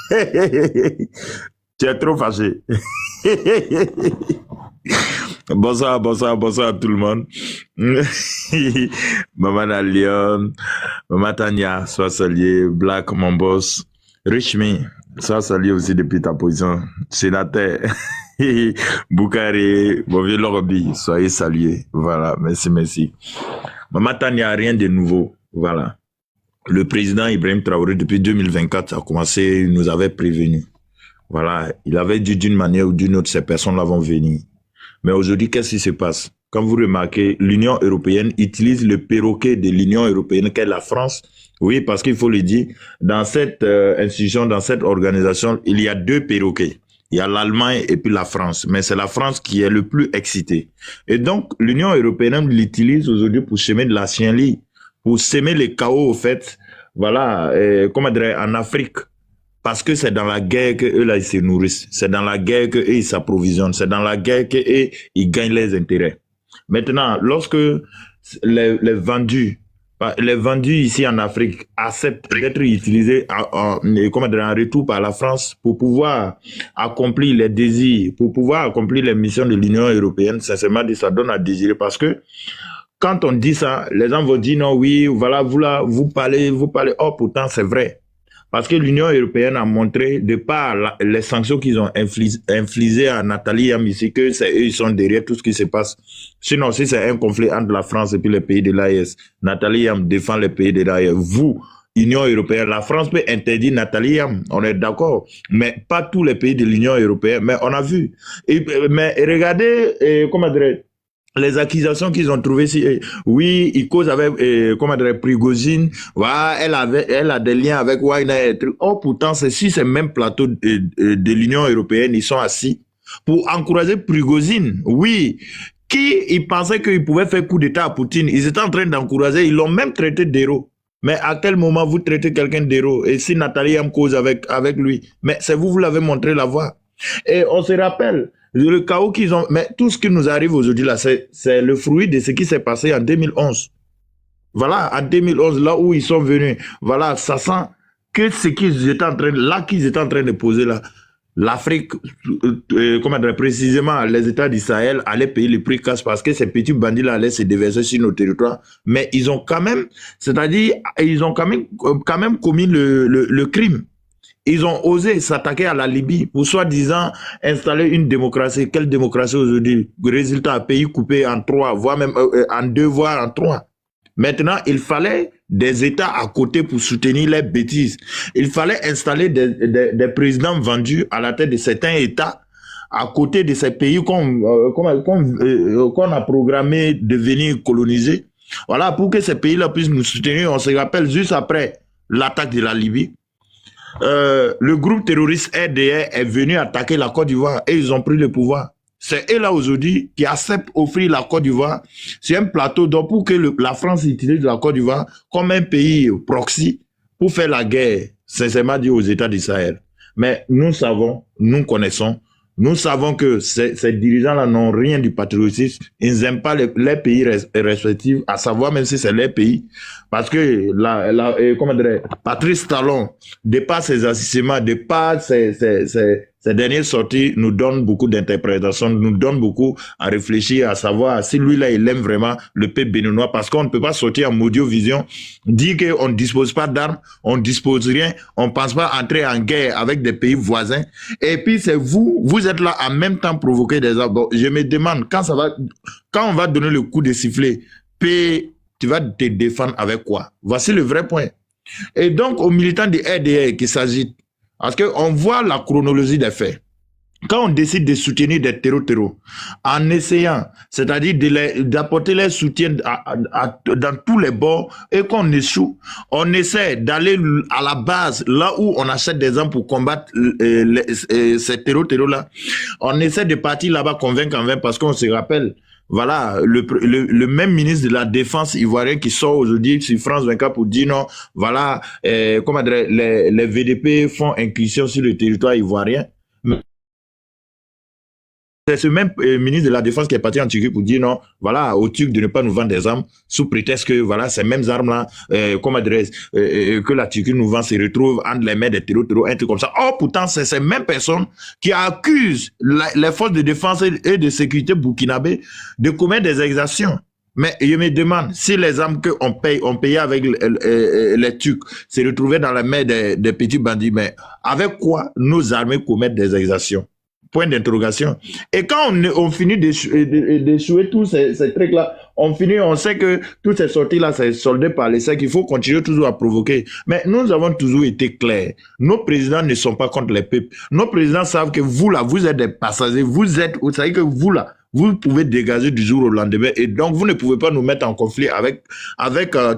Tu es trop fâché. Bonsoir, bonsoir, bonsoir à tout le monde. Maman Lyon, Maman Tania, sois salué. Black, mon boss. Rich Me, sois salué aussi depuis ta position. Sénateur. Boukari, mon vieux Lorobi, soyez salués. Voilà, merci, merci. Maman Tania, rien de nouveau. Voilà. Le président Ibrahim Traoré, depuis 2024, a commencé, il nous avait prévenu. Voilà, il avait dit d'une manière ou d'une autre, ces personnes-là vont venir. Mais aujourd'hui, qu'est-ce qui se passe? Comme vous remarquez, l'Union européenne utilise le perroquet de l'Union européenne qu'est la France. Oui, parce qu'il faut le dire, dans cette institution, dans cette organisation, il y a deux perroquets. Il y a l'Allemagne et puis la France. Mais c'est la France qui est le plus excitée. Et donc, l'Union européenne l'utilise aujourd'hui pour semer de la chienlit, pour semer les chaos, au fait, voilà, comment dire, en Afrique. Parce que c'est dans la guerre que eux là ils se nourrissent, c'est dans la guerre que eux ils s'approvisionnent, c'est dans la guerre que eux ils gagnent les intérêts. Maintenant, lorsque les vendus ici en Afrique acceptent d'être utilisés comment dire, en retour par la France pour pouvoir accomplir les désirs, pour pouvoir accomplir les missions de l'Union européenne, sincèrement, ça donne à désirer parce que quand on dit ça, les gens vont dire non, oui, voilà, vous là, vous parlez, oh, pourtant c'est vrai. Parce que l'Union européenne a montré, de par les sanctions qu'ils ont infligées à Nathalie Yam ici, que c'est eux, ils sont derrière tout ce qui se passe. Sinon, si c'est un conflit entre la France et puis les pays de l'AES, Nathalie Yam défend les pays de l'AES. Vous, Union européenne, la France peut interdire Nathalie Yam, on est d'accord, mais pas tous les pays de l'Union européenne, mais on a vu. Mais regardez, comment dire, les accusations qu'ils ont trouvées, oui, ils causent avec, comment dire, Prigozhin, voilà, elle a des liens avec Wagner et trucs. Oh, pourtant, c'est sur ces mêmes plateaux de l'Union européenne, ils sont assis pour encourager Prigozhin. Oui, ils pensaient qu'ils pouvaient faire coup d'État à Poutine. Ils étaient en train d'encourager, ils l'ont même traité d'héros. Mais à quel moment vous traitez quelqu'un d'héros? Et si Nathalie Yam cause avec lui? Mais c'est vous l'avez montré la voie. Et on se rappelle, le chaos qu'ils ont, mais tout ce qui nous arrive aujourd'hui là, c'est le fruit de ce qui s'est passé en 2011. Voilà, en 2011, là où ils sont venus, voilà, ça sent que ce qu'ils étaient en train, là qu'ils étaient en train de poser là, l'Afrique, comment dire, précisément les États d'Israël allaient payer le prix cash parce que ces petits bandits là allaient se déverser sur nos territoires. Mais ils ont quand même, c'est-à-dire, ils ont quand même commis le crime. Ils ont osé s'attaquer à la Libye pour soi-disant installer une démocratie. Quelle démocratie aujourd'hui? Résultat, pays coupé en trois, voire même en deux, voire en trois. Maintenant, il fallait des États à côté pour soutenir les bêtises. Il fallait installer des présidents vendus à la tête de certains États à côté de ces pays qu'on a programmé de venir coloniser. Voilà, pour que ces pays-là puissent nous soutenir. On se rappelle juste après l'attaque de la Libye. Le groupe terroriste RDR est venu attaquer la Côte d'Ivoire et ils ont pris le pouvoir. C'est eux là aujourd'hui qui acceptent d'offrir la Côte d'Ivoire sur un plateau donc pour que la France utilise la Côte d'Ivoire comme un pays proxy pour faire la guerre, sincèrement dit aux États d'Israël. Mais nous savons, nous connaissons, nous savons que ces dirigeants-là n'ont rien du patriotisme. Ils n'aiment pas les pays respectifs, à savoir même si c'est leur pays. Parce que, comment dire, Patrice Talon, de par ses agissements, de par ces dernières sorties, nous donne beaucoup d'interprétations, nous donne beaucoup à réfléchir, à savoir si lui-là, il aime vraiment le peuple béninois. Parce qu'on ne peut pas sortir en Maudiovision, dire qu'on ne dispose pas d'armes, on ne dispose rien, on ne pense pas entrer en guerre avec des pays voisins. Et puis, c'est vous êtes là en même temps provoquer des armes. Bon, je me demande, quand on va donner le coup de sifflet, puis tu vas te défendre avec quoi? Voici le vrai point. Et donc, aux militants du RDR qui s'agitent, parce qu'on voit la chronologie des faits. Quand on décide de soutenir des terreaux, en essayant, c'est-à-dire d'apporter les soutiens dans tous les bords, et qu'on échoue, on essaie d'aller à la base, là où on achète des armes pour combattre ces terreaux-là. On essaie de partir là-bas convaincre parce qu'on se rappelle, voilà, le même ministre de la Défense ivoirien qui sort aujourd'hui sur France 24 pour dire non, voilà, comment dire, les VDP font incursion sur le territoire ivoirien. C'est ce même ministre de la Défense qui est parti en Turquie pour dire non, voilà, aux Turcs de ne pas nous vendre des armes sous prétexte que voilà, ces mêmes armes-là, que la Turquie nous vend se retrouvent entre les mains des terroristes, un truc comme ça. Or, pourtant, c'est ces mêmes personnes qui accusent les forces de défense et de sécurité burkinabé de commettre des exactions. Mais je me demande si les armes qu'on payait avec les Turcs se retrouvaient dans la main des petits bandits, mais avec quoi nos armées commettent des exactions? Point d'interrogation. Et quand on finit d'échouer tous ces trucs-là, on sait que toutes ces sorties-là, c'est soldé par les sacs, il faut continuer toujours à provoquer. Mais nous avons toujours été clairs. Nos présidents ne sont pas contre les peuples. Nos présidents savent que vous, là, vous êtes des passagers. Vous savez que vous, là, vous pouvez dégager du jour au lendemain. Et donc, vous ne pouvez pas nous mettre en conflit avec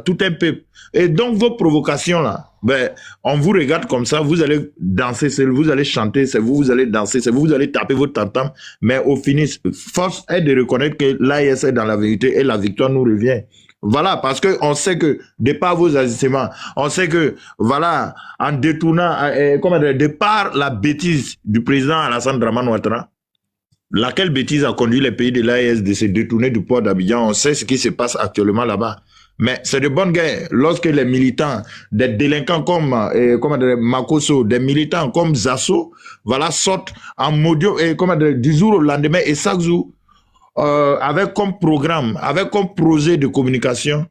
tout un peuple. Et donc, vos provocations, là, ben, on vous regarde comme ça, vous allez danser, vous allez chanter, c'est vous allez danser, c'est vous allez taper votre tam-tam. Mais au finish, force est de reconnaître que l'AES est dans la vérité et la victoire nous revient. Voilà, parce que on sait que, de par vos agissements, on sait que, voilà, en détournant, de par la bêtise du président Alassane Dramane Ouattara, laquelle bêtise a conduit les pays de l'AES de se détourner du port d'Abidjan. On sait ce qui se passe actuellement là-bas. Mais c'est de bonne guerre lorsque les militants, des délinquants comme Makosso, des militants comme Zasso, voilà, sortent en modio, du jour au lendemain et chaque jour, avec comme programme, avec comme projet de communication,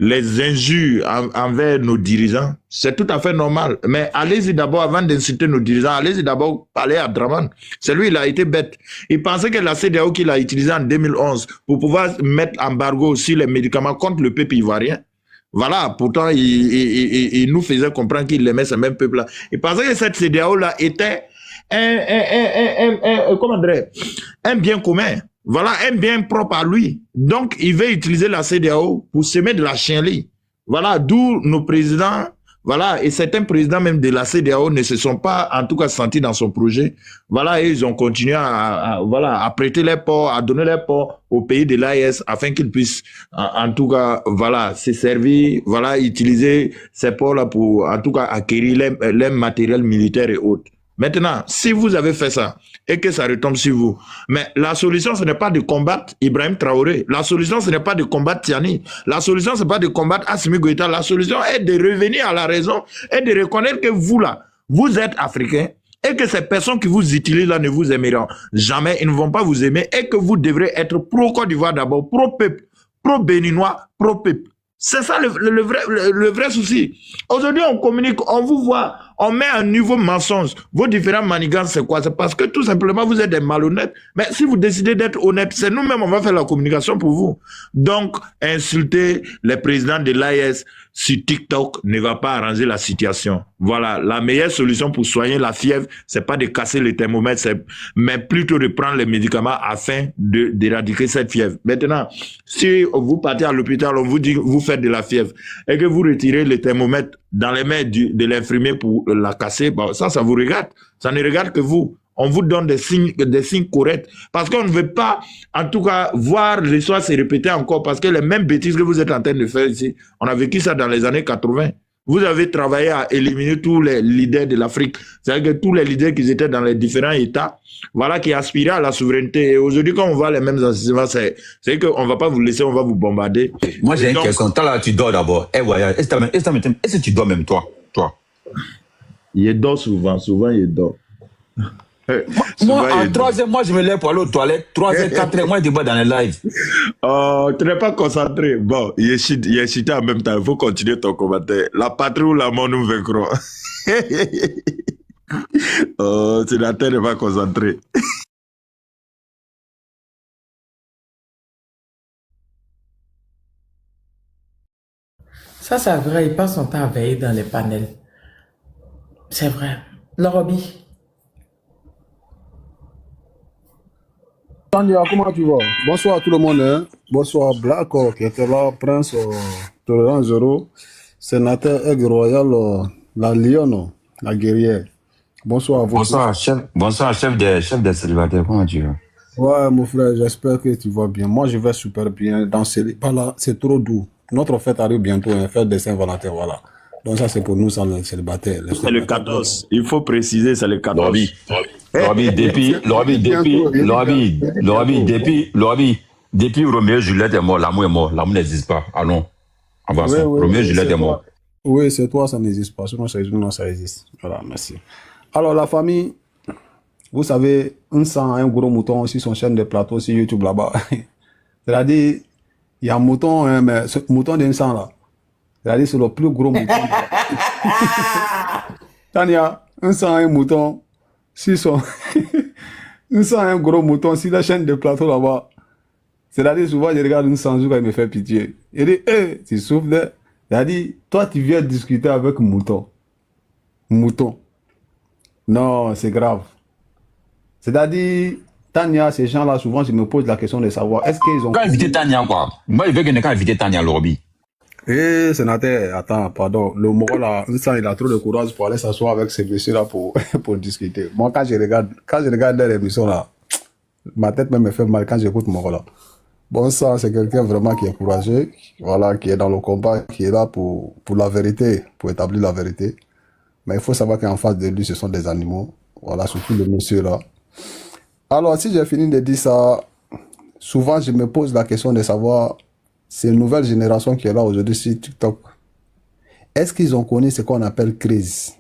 les injures envers nos dirigeants, c'est tout à fait normal. Mais allez-y d'abord, avant d'insulter nos dirigeants, allez-y d'abord parler à Dramane. C'est lui, il a été bête. Il pensait que la CEDEAO qu'il a utilisée en 2011 pour pouvoir mettre embargo sur les médicaments contre le peuple ivoirien, voilà, pourtant, il nous faisait comprendre qu'il aimait ce même peuple-là. Il pensait que cette CEDEAO-là était un bien commun. Voilà, un bien propre à lui. Donc, il veut utiliser la CEDEAO pour semer de la chienlit. Voilà, d'où nos présidents, voilà, et certains présidents même de la CEDEAO ne se sont pas, en tout cas, sentis dans son projet. Voilà, et ils ont continué à prêter les ports, à donner les ports au pays de l'AES afin qu'ils puissent, en tout cas, voilà, se servir, voilà, utiliser ces ports-là pour, en tout cas, acquérir les matériels militaires et autres. Maintenant, si vous avez fait ça et que ça retombe sur vous, mais la solution, ce n'est pas de combattre Ibrahim Traoré. La solution, ce n'est pas de combattre Tiani. La solution, ce n'est pas de combattre Assimi Goïta. La solution est de revenir à la raison et de reconnaître que vous, là, vous êtes africain et que ces personnes qui vous utilisent là ne vous aimeront jamais. Ils ne vont pas vous aimer et que vous devrez être pro-Côte d'Ivoire d'abord, pro-peuple, pro-béninois, pro-peuple. C'est ça le vrai souci. Aujourd'hui, on communique, on vous voit, on met un nouveau mensonge. Vos différents manigances, c'est quoi? C'est parce que tout simplement, vous êtes des malhonnêtes. Mais si vous décidez d'être honnête, c'est nous-mêmes, on va faire la communication pour vous. Donc, insulter les présidents de l'AES sur TikTok ne va pas arranger la situation. Voilà, la meilleure solution pour soigner la fièvre, c'est pas de casser le thermomètre, mais plutôt de prendre les médicaments afin d'éradiquer cette fièvre. Maintenant, si vous partez à l'hôpital, on vous dit que vous faites de la fièvre et que vous retirez le thermomètre dans les mains de l'infirmier pour la casser, bon, ça vous regarde. Ça ne regarde que vous. On vous donne des signes corrects. Parce qu'on ne veut pas, en tout cas, voir l'histoire se répéter encore. Parce que les mêmes bêtises que vous êtes en train de faire ici, on a vécu ça dans les années 80. Vous avez travaillé à éliminer tous les leaders de l'Afrique. C'est-à-dire que tous les leaders qui étaient dans les différents États, voilà, qui aspiraient à la souveraineté. Et aujourd'hui, quand on voit les mêmes enseignements, c'est qu'on ne va pas vous laisser, on va vous bombarder. Moi, j'ai une question. Toi, là, tu dors d'abord. Est-ce que tu dors même, toi? Il dort souvent il dort. Moi, en 3h, moi, je me lève pour aller aux toilettes. 3h, 4h, moi, je débat dans les lives. Oh, tu n'es pas concentré. Bon, il est chité en même temps. Il faut continuer ton commentaire. La patrie ou la mort nous vaincront. Oh, tu n'es pas concentré. Ça, c'est vrai, il passe son temps à veiller dans les panels. C'est vrai. Lorobi. Tania, comment tu vas? Bonsoir à tout le monde. Hein? Bonsoir Black, qui était là, Prince, Tolérant Zéro, Sénateur Aigle Royal, la Lionne, la guerrière. Bonsoir à vous. Bonsoir, chef des célibataires. Comment tu vas? Ouais, mon frère, j'espère que tu vas bien. Moi, je vais super bien. Dans là, c'est trop doux. Notre fête arrive bientôt, hein, fête des Saint-Valentin, voilà. Donc ça, c'est pour nous, ça, les célibataires. C'est le 14. Il faut préciser, c'est le 14. Depuis Roméo et Juliette est mort, l'amour est mort. L'amour n'existe pas. Allons, avançons. Roméo et Juliette est mort. Oui, c'est toi, ça n'existe pas. Sinon, ça existe. Voilà, merci. Alors, la famille, vous savez, un gros mouton sur son chaîne de plateau sur YouTube là-bas. C'est-à-dire, il y a un mouton, hein, mais ce mouton d'un là. C'est-à-dire, c'est le plus gros mouton. Quand il y a un mouton sur son. un gros mouton sur la chaîne de plateau là-bas. C'est-à-dire, souvent, je regarde une sans jour, il me fait pitié. Il dit, tu souffres de. Il a dit, toi, tu viens discuter avec mouton. Mouton. Non, c'est grave. C'est-à-dire, Tania, ces gens-là, souvent, je me pose la question de savoir, est-ce qu'ils ont... Quand inviter Tania, quoi. Moi, je veux quelqu'un inviter Tania Lorobi. Sénateur, attends, pardon. Le mot là, il a trop de courage pour aller s'asseoir avec ces messieurs-là pour discuter. Moi, quand je regarde leur émission là, ma tête même me fait mal quand j'écoute mon là. Bon, ça, c'est quelqu'un vraiment qui est courageux, voilà, qui est dans le combat, qui est là pour la vérité, pour établir la vérité. Mais il faut savoir qu'en face de lui, ce sont des animaux. Voilà, surtout le monsieur là. Alors, si j'ai fini de dire ça, souvent, je me pose la question de savoir, ces nouvelles générations qui est là aujourd'hui sur TikTok, est-ce qu'ils ont connu ce qu'on appelle crise?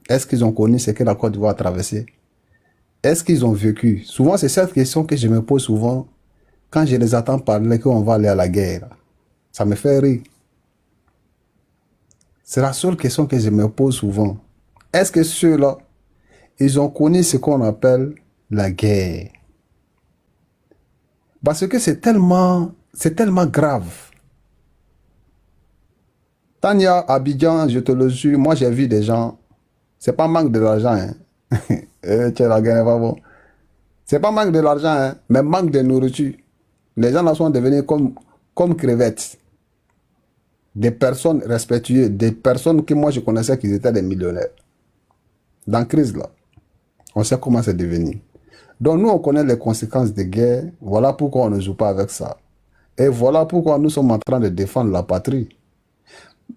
Est-ce qu'ils ont connu ce que la Côte d'Ivoire a traversé? Est-ce qu'ils ont vécu? Souvent, c'est cette question que je me pose souvent quand je les attends parler qu'on va aller à la guerre. Ça me fait rire. C'est la seule question que je me pose souvent. Est-ce que ceux-là, ils ont connu ce qu'on appelle la guerre? Parce que c'est tellement grave. Tania, Abidjan, je te le jure, moi j'ai vu des gens, c'est pas manque de l'argent, hein. La guerre va bon. C'est pas manque de l'argent, hein, mais manque de nourriture. Les gens là sont devenus comme crevettes. Des personnes respectueuses, des personnes que moi je connaissais qui étaient des millionnaires. Dans la crise là, on sait comment c'est devenu. Donc nous on connaît les conséquences des guerres, voilà pourquoi on ne joue pas avec ça. Et voilà pourquoi nous sommes en train de défendre la patrie.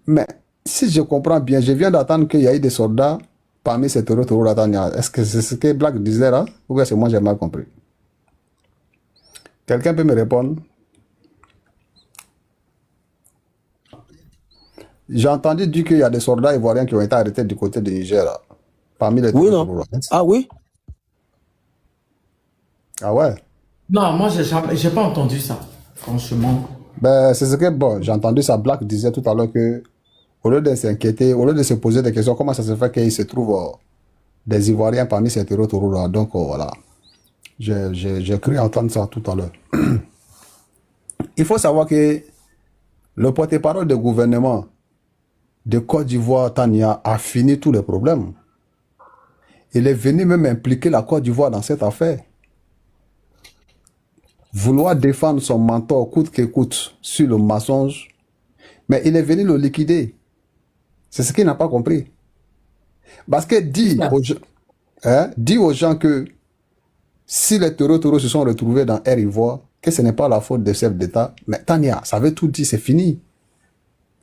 Mais si je comprends bien, je viens d'attendre qu'il y ait des soldats parmi ces taureaux là. Est-ce que c'est ce que Black disait là? Ou bien c'est moi j'ai mal compris? Quelqu'un peut me répondre? J'ai entendu dire qu'il y a des soldats ivoiriens qui ont été arrêtés du côté du Niger là. Parmi les taureaux là. Ah oui? Ah ouais? Non, moi, j'ai pas entendu ça, franchement. Ben, c'est ce que, bon, j'ai entendu ça, Black disait tout à l'heure que, au lieu de s'inquiéter, au lieu de se poser des questions, comment ça se fait qu'il se trouve des Ivoiriens parmi ces taureaux là. Donc, voilà. J'ai cru entendre ça tout à l'heure. Il faut savoir que le porte-parole du gouvernement de Côte d'Ivoire, Tania, a fini tous les problèmes. Il est venu même impliquer la Côte d'Ivoire dans cette affaire. Vouloir défendre son mentor coûte que coûte sur le mensonge, mais il est venu le liquider. C'est ce qu'il n'a pas compris. Parce que dit aux gens que si les taureaux se sont retrouvés dans Air Ivoire, que ce n'est pas la faute des chefs d'État, mais Tania, ça veut tout dire, c'est fini.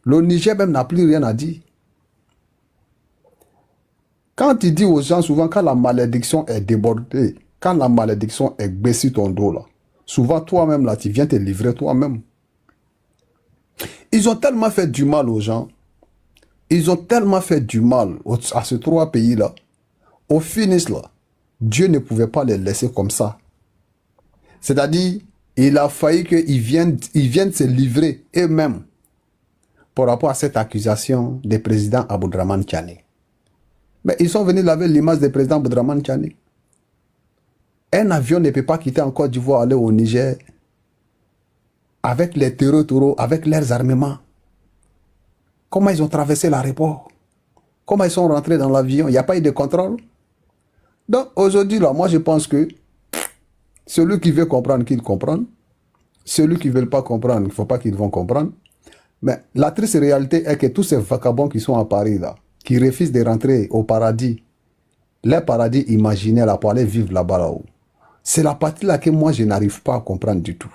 Le Niger même n'a plus rien à dire. Quand il dit aux gens souvent, quand la malédiction est débordée, quand la malédiction est baissée ton dos là, souvent toi-même là, tu viens te livrer toi-même. Ils ont tellement fait du mal aux gens. Ils ont tellement fait du mal à ces trois pays-là. Au finish là, Dieu ne pouvait pas les laisser comme ça. C'est-à-dire, il a failli qu'ils viennent se livrer eux-mêmes par rapport à cette accusation du président Aboudraman Tchani. Mais ils sont venus laver l'image du président Aboudraman Tchani. Un avion ne peut pas quitter en Côte d'Ivoire, aller au Niger avec les taureaux, avec leurs armements. Comment ils ont traversé l'aéroport? Comment ils sont rentrés dans l'avion? Il n'y a pas eu de contrôle. Donc aujourd'hui, là, moi je pense que celui qui veut comprendre, qu'il comprenne. Celui qui ne veut pas comprendre, il ne faut pas qu'ils vont comprendre. Mais la triste réalité est que tous ces vagabonds qui sont à Paris, là, qui refusent de rentrer au paradis, les paradis imaginaires là, pour aller vivre là-bas là-haut, c'est la partie là que moi je n'arrive pas à comprendre du tout.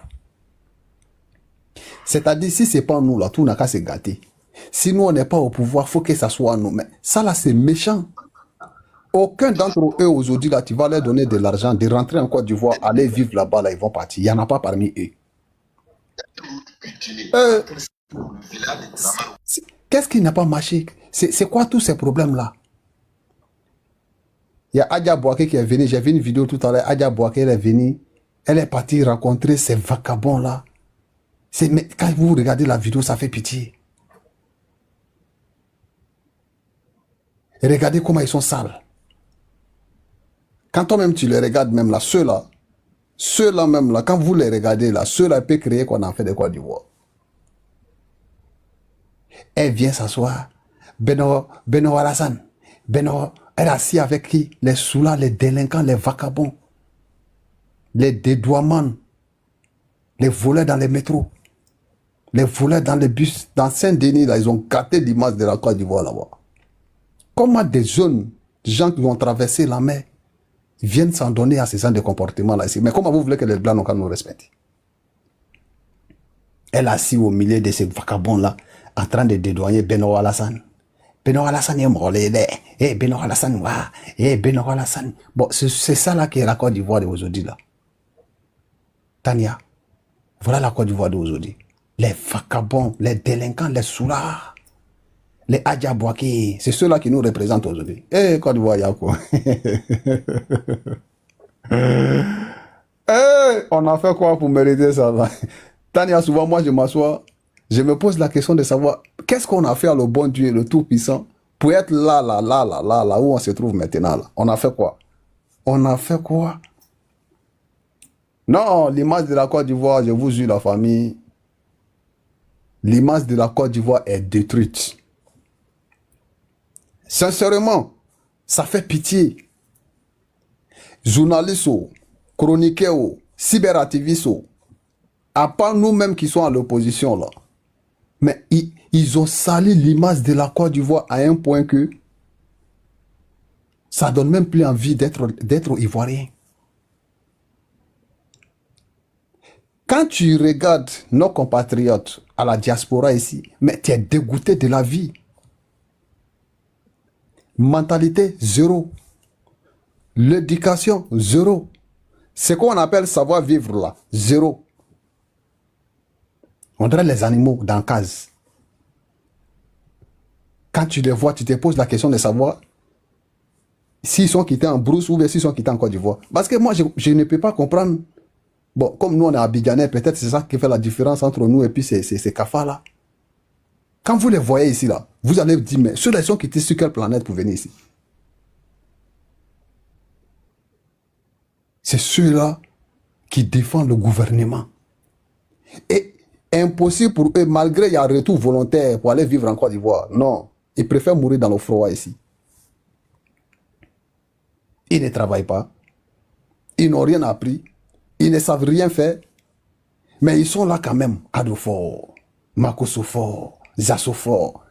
C'est-à-dire, si ce n'est pas nous là, tout n'a qu'à se gâter. Si nous on n'est pas au pouvoir, il faut que ça soit nous. Mais ça là c'est méchant. Aucun d'entre eux aujourd'hui, là, tu vas leur donner de l'argent, de rentrer en Côte d'Ivoire, aller vivre là-bas, là, ils vont partir. Il n'y en a pas parmi eux. Qu'est-ce qui n'a pas marché? C'est quoi tous ces problèmes-là? Il y a Adja Bouaké qui est venu, j'ai vu une vidéo tout à l'heure, Adja Bouaké, elle est venue, elle est partie rencontrer ces vagabonds-là. Mais quand vous regardez la vidéo, ça fait pitié. Et regardez comment ils sont sales. Quand toi-même tu les regardes, même là, ceux-là même là, quand vous les regardez là, ceux-là peuvent créer qu'on a fait de Côte d'Ivoire. Elle vient s'asseoir. Beno Alassane. Elle est assise avec qui? Les soulats, les délinquants, les vagabonds, les dédouanements, les voleurs dans les métros, les voleurs dans les bus. Dans Saint-Denis, là, ils ont gâté l'image de la Côte d'Ivoire là-bas. Comment des jeunes, des gens qui ont traversé la mer, viennent s'en donner à ces gens de comportement là ici? Mais comment vous voulez que les Blancs n'ont qu'à nous respecter? Elle est assise au milieu de ces vagabonds là, en train de dédouaner Beno Alassane. Beno Alassane est mort, Beno Alassane, Beno Alassane. Bon, c'est ça là qui est la Côte d'Ivoire d'aujourd'hui là. Tania, voilà la Côte d'Ivoire d'aujourd'hui. Les vagabonds, les délinquants, les soulards, les Adja Bouaké, c'est ceux-là qui nous représentent aujourd'hui. Côte d'Ivoire, Yako. On a fait quoi pour mériter ça là? Tania, souvent moi je m'assois, je me pose la question de savoir qu'est-ce qu'on a fait à le bon Dieu, le Tout-Puissant, pour être là où on se trouve maintenant là. On a fait quoi? On a fait quoi? Non, l'image de la Côte d'Ivoire, je vous jure la famille, l'image de la Côte d'Ivoire est détruite. Sincèrement, ça fait pitié. Journalistes, chroniqueurs, cyberactivistes, à part nous-mêmes qui sommes à l'opposition là, mais ils ont sali l'image de la Côte d'Ivoire à un point que ça donne même plus envie d'être ivoirien. Quand tu regardes nos compatriotes à la diaspora ici, mais tu es dégoûté de la vie. Mentalité, zéro. L'éducation, zéro. Ce qu'on appelle savoir-vivre là, zéro. On dirait les animaux dans la case. Quand tu les vois, tu te poses la question de savoir s'ils sont quittés en brousse ou s'ils sont quittés en Côte d'Ivoire. Parce que moi, je ne peux pas comprendre. Bon, comme nous, on est abidjanais, peut-être c'est ça qui fait la différence entre nous et puis ces cafards-là. Quand vous les voyez ici, là, vous allez vous dire, mais ceux-là, ils sont quittés sur quelle planète pour venir ici? C'est ceux-là qui défendent le gouvernement. Et impossible pour eux, malgré il y a un retour volontaire pour aller vivre en Côte d'Ivoire. Non, ils préfèrent mourir dans le froid ici. Ils ne travaillent pas. Ils n'ont rien appris. Ils ne savent rien faire. Mais ils sont là quand même. Adofor, Makosofor, Zassofor,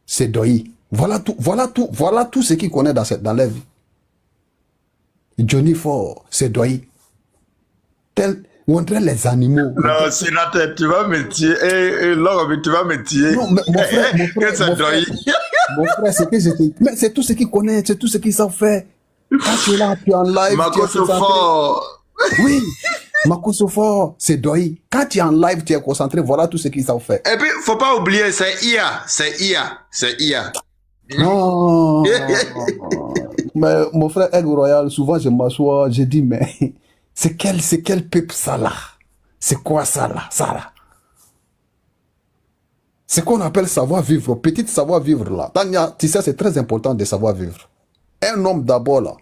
Sedoï. Voilà tout ce qu'ils connaissent dans leur vie. Johnny Ford, Sedoï. On dirait les animaux. Non, sénateur, tu vas me tuer. Laure, tu vas me tuer. Non, mais mon frère, c'est tout ce qu'ils connaissent, c'est tout ce qu'ils savent faire. Quand tu es là, tu es en live. Makosofort. Oui, Makosofort, c'est Doi. Quand tu es en live, tu es concentré, voilà tout ce qu'ils savent faire. Et puis, faut pas oublier, c'est IA. Non. Mais mon frère Aigle Royal, souvent je m'assois, je dis, mais c'est quel peuple ça là? C'est quoi ça là? C'est qu'on appelle savoir-vivre, petit savoir-vivre là. Tania, tu sais, c'est très important de savoir-vivre. Un homme d'abord là,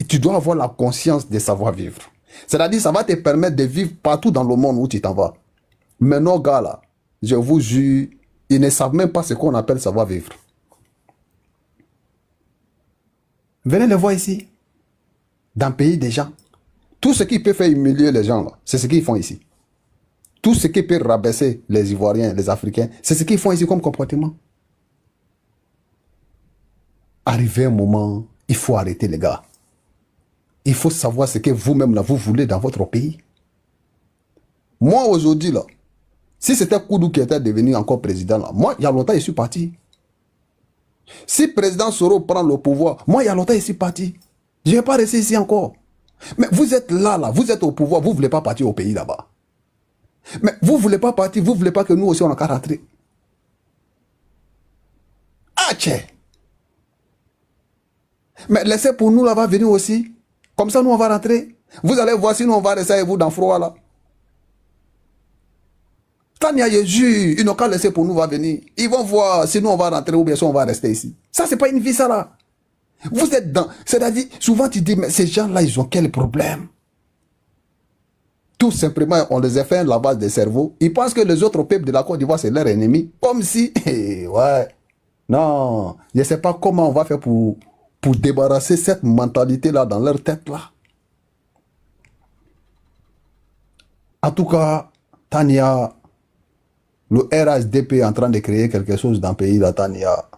tu dois avoir la conscience de savoir-vivre. C'est-à-dire, ça va te permettre de vivre partout dans le monde où tu t'en vas. Mais nos gars là, je vous jure, ils ne savent même pas ce qu'on appelle savoir-vivre. Venez les voir ici, dans le pays des gens. Tout ce qui peut faire humilier les gens là, c'est ce qu'ils font ici. Tout ce qui peut rabaisser les Ivoiriens, les Africains, c'est ce qu'ils font ici comme comportement. Arrivé un moment, il faut arrêter les gars. Il faut savoir ce que vous-même là, vous voulez dans votre pays. Moi aujourd'hui là, si c'était Koudou qui était devenu encore président là, moi il y a longtemps je suis parti. Si président Soro prend le pouvoir, moi, il y a longtemps, ici parti. Je ne vais pas rester ici encore. Mais vous êtes là, vous êtes au pouvoir, vous ne voulez pas partir au pays là-bas. Mais vous ne voulez pas partir, vous ne voulez pas que nous aussi, on n'a qu'à rentrer. Ah, tiens. Mais laissez pour nous là-bas venir aussi. Comme ça, nous, on va rentrer. Vous allez voir si nous, on va rester avec vous dans le froid là. Tania Jésus, ils n'ont qu'à laisser pour nous va venir. Ils vont voir si nous, on va rentrer ou bien si on va rester ici. Ça, c'est pas une vie, ça là. Vous êtes dans... C'est-à-dire, souvent tu dis, mais ces gens-là, ils ont quel problème? Tout simplement, on les a fait à la base des cerveaux. Ils pensent que les autres peuples de la Côte d'Ivoire, c'est leur ennemi. Comme si... ouais. Non. Je ne sais pas comment on va faire pour débarrasser cette mentalité-là dans leur tête-là. En tout cas, Tania, le RHDP est en train de créer quelque chose dans le pays de Tania.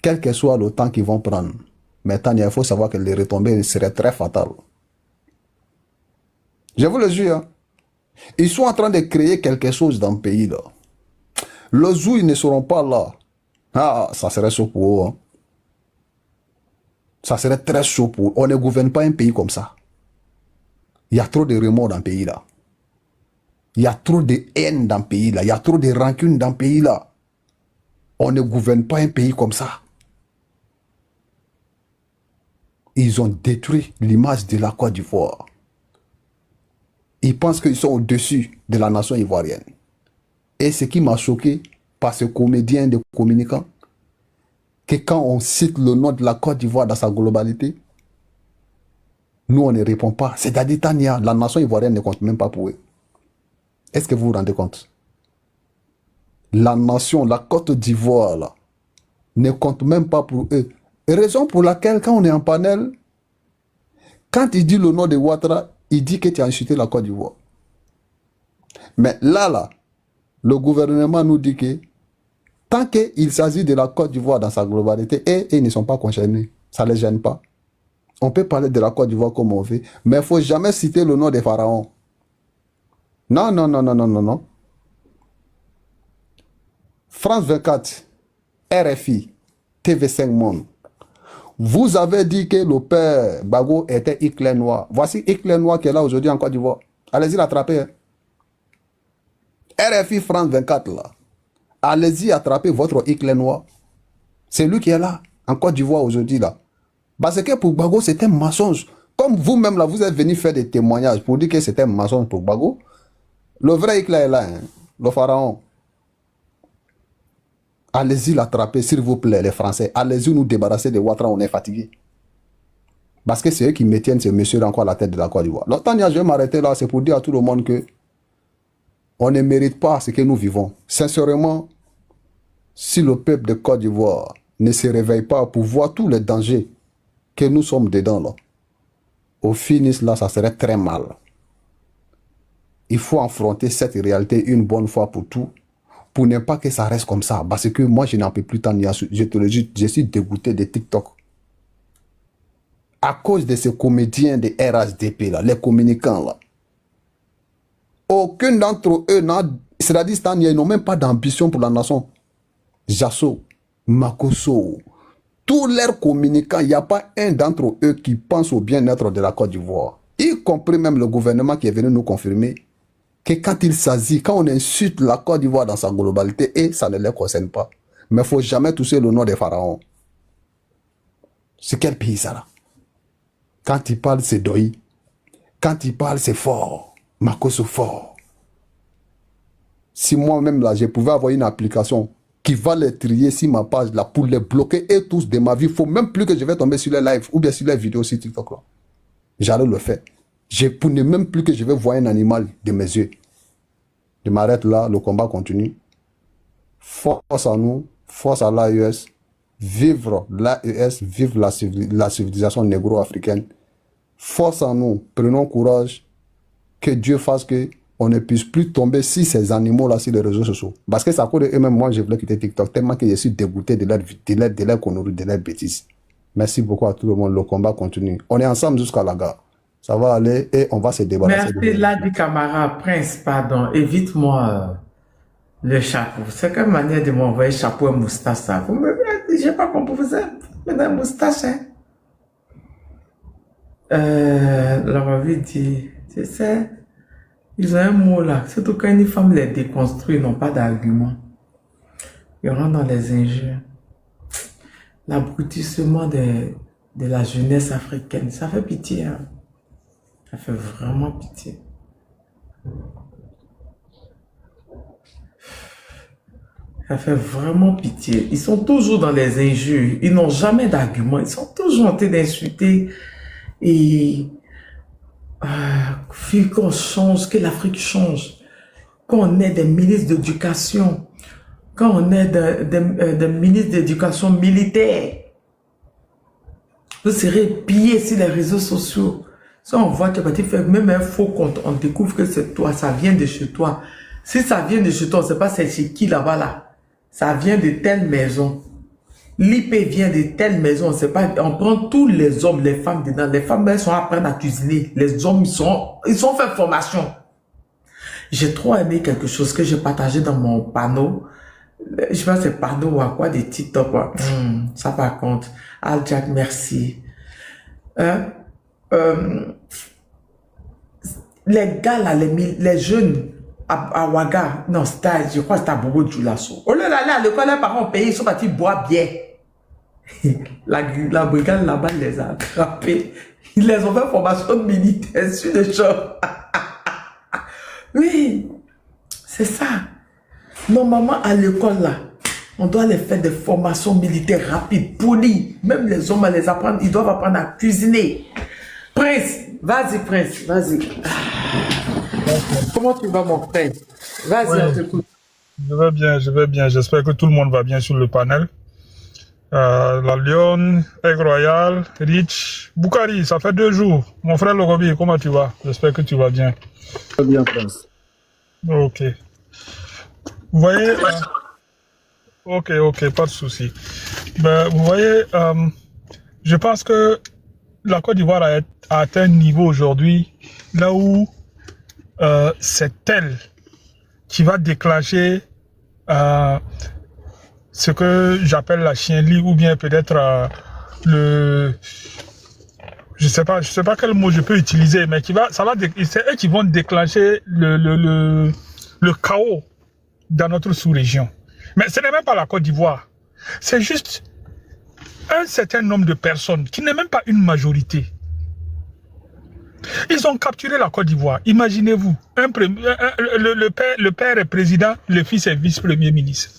Quel que soit le temps qu'ils vont prendre. Mais Tania, il faut savoir que les retombées seraient très fatales. Je vous le jure. Hein. Ils sont en train de créer quelque chose dans le pays. Là. Le jour, ils ne seront pas là. Ah, ça serait chaud pour eux. Hein. Ça serait très chaud pour eux. On ne gouverne pas un pays comme ça. Il y a trop de remords dans le pays là. Il y a trop de haine dans le pays là. Il y a trop de rancune dans le pays là. On ne gouverne pas un pays comme ça. Ils ont détruit l'image de la Côte d'Ivoire. Ils pensent qu'ils sont au-dessus de la nation ivoirienne. Et ce qui m'a choqué par ce comédien de communicant, que quand on cite le nom de la Côte d'Ivoire dans sa globalité, nous on ne répond pas. C'est-à-dire, Tania, la nation ivoirienne ne compte même pas pour eux. Est-ce que vous vous rendez compte? La nation, la Côte d'Ivoire, là, ne compte même pas pour eux. Raison pour laquelle, quand on est en panel, quand il dit le nom de Ouattara, il dit que tu as insulté la Côte d'Ivoire. Mais là, le gouvernement nous dit que tant qu'il s'agit de la Côte d'Ivoire dans sa globalité, et ils ne sont pas concernés, ça ne les gêne pas. On peut parler de la Côte d'Ivoire comme on veut, mais il ne faut jamais citer le nom des pharaons. Non, non, non, non, non, non, non. France 24, RFI, TV5 Monde. Vous avez dit que le père Bago était Hitler noir. Voici Hitler noir qui est là aujourd'hui en Côte d'Ivoire. Allez-y l'attraper. Hein. RFI France 24 là. Allez-y attraper votre Hitler noir. C'est lui qui est là en Côte d'Ivoire aujourd'hui là. Parce que pour Bago c'était un mensonge. Comme vous-même là, vous êtes venu faire des témoignages pour dire que c'était un mensonge pour Bago. Le vrai Hitler est là, hein, le pharaon. Allez-y l'attraper, s'il vous plaît, les Français. Allez-y nous débarrasser de Ouattara, on est fatigué. Parce que c'est eux qui maintiennent ce monsieur encore à la tête de la Côte d'Ivoire. Longtemps, je vais m'arrêter là, c'est pour dire à tout le monde que on ne mérite pas ce que nous vivons. Sincèrement, si le peuple de Côte d'Ivoire ne se réveille pas pour voir tous les dangers que nous sommes dedans, là, au finish, là, ça serait très mal. Il faut affronter cette réalité une bonne fois pour tout, pour ne pas que ça reste comme ça. Parce que moi, je n'en peux plus tant. Je te le dis, je suis dégoûté de TikTok. À cause de ces comédiens de RHDP, là, les communicants, là. Aucun d'entre eux n'a, c'est-à-dire, ils n'ont même pas d'ambition pour la nation. Jasso, Makosso, tous leurs communicants, il n'y a pas un d'entre eux qui pense au bien-être de la Côte d'Ivoire. Y compris même le gouvernement qui est venu nous confirmer que quand il s'agit, quand on insulte la Côte d'Ivoire dans sa globalité, et ça ne les concerne pas. Mais il ne faut jamais toucher le nom des pharaons. C'est quel pays ça là? Quand il parle, c'est Doi. Quand il parle, c'est fort. Makosso fort. Si moi-même là, je pouvais avoir une application qui va les trier sur ma page là pour les bloquer et tous de ma vie, il ne faut même plus que je vais tomber sur les lives ou bien sur les vidéos sur TikTok là. J'allais le faire. Je ne même plus que je vais voir un animal de mes yeux. Je m'arrête là, le combat continue. Force à nous, force à l'AES. Vivre l'AES, vivre la civilisation négro-africaine. Force à nous, prenons courage. Que Dieu fasse que on ne puisse plus tomber sur ces animaux-là sur les réseaux sociaux. Parce que ça cause eux-mêmes, moi je voulais quitter TikTok tellement que je suis dégoûté de leur connerie, de leur bêtises. Merci beaucoup à tout le monde. Le combat continue. On est ensemble jusqu'à la gare. Ça va aller et on va se débarrasser. Merci là du camarade Prince, pardon. Évite-moi Le chapeau. C'est quelle manière de m'envoyer chapeau et moustache, ça? Vous me... J'ai pas compris, vous êtes maintenant moustache, hein? Leur avis dit, tu sais, ils ont un mot là, surtout quand une femme les déconstruit, ils n'ont pas d'argument. Ils rentrent dans les injures. L'abrutissement de la jeunesse africaine, ça fait pitié, hein? Ça fait vraiment pitié. Ça fait vraiment pitié. Ils sont toujours dans les injures. Ils n'ont jamais d'argument. Ils sont toujours en train d'insulter. Et qu'on change, que l'Afrique change. Quand on est des ministres d'éducation, quand on est des ministres d'éducation militaire, vous serez pillés sur les réseaux sociaux. Ça, on voit que tu fais même un faux compte, on découvre que c'est toi, ça vient de chez toi. Si ça vient de chez toi, on ne sait pas c'est chez qui là-bas là. Ça vient de telle maison. L'IP vient de telle maison, on sait pas. On prend tous les hommes, les femmes dedans. Les femmes, elles sont apprendre à cuisiner. Les hommes, ils sont fait formation. J'ai trop aimé quelque chose que j'ai partagé dans mon panneau. Je sais pas c'est panneau ou à quoi, des TikTok. Ça par contre. Al Jack, merci. Les gars là, les jeunes à Ouaga, non, je crois que c'était à Bobo Djoulasso. Au lieu d'aller à l'école, les parents ont payé, ils sont partis boire bien. La brigade là-bas les a attrapés. Ils les ont fait formation militaire sur le champ. Oui, c'est ça. Normalement, à l'école là, on doit les faire des formations militaires rapides, polies. Même les hommes, les apprendre, ils doivent apprendre à cuisiner. Prince, vas-y Prince, vas-y. Comment tu vas mon frère? Vas-y, Oui, on t'écoute. je vais bien, je vais bien. J'espère que tout le monde va bien sur le panel. La Lyon, Aigle Royal, Rich, Boukari, ça fait 2 jours. Mon frère Lorobi, comment tu vas? J'espère que tu vas bien. Très bien, Prince. Ok. Vous voyez, ok, pas de souci. Ben, vous voyez, je pense que la Côte d'Ivoire a atteint un niveau aujourd'hui là où c'est elle qui va déclencher ce que j'appelle la chienlit ou bien peut-être je sais pas quel mot je peux utiliser, mais c'est eux qui vont déclencher le chaos dans notre sous-région. Mais ce n'est même pas la Côte d'Ivoire. C'est juste un certain nombre de personnes qui n'est même pas une majorité. Ils ont capturé la Côte d'Ivoire. Imaginez-vous, le père est président, le fils est vice-premier ministre.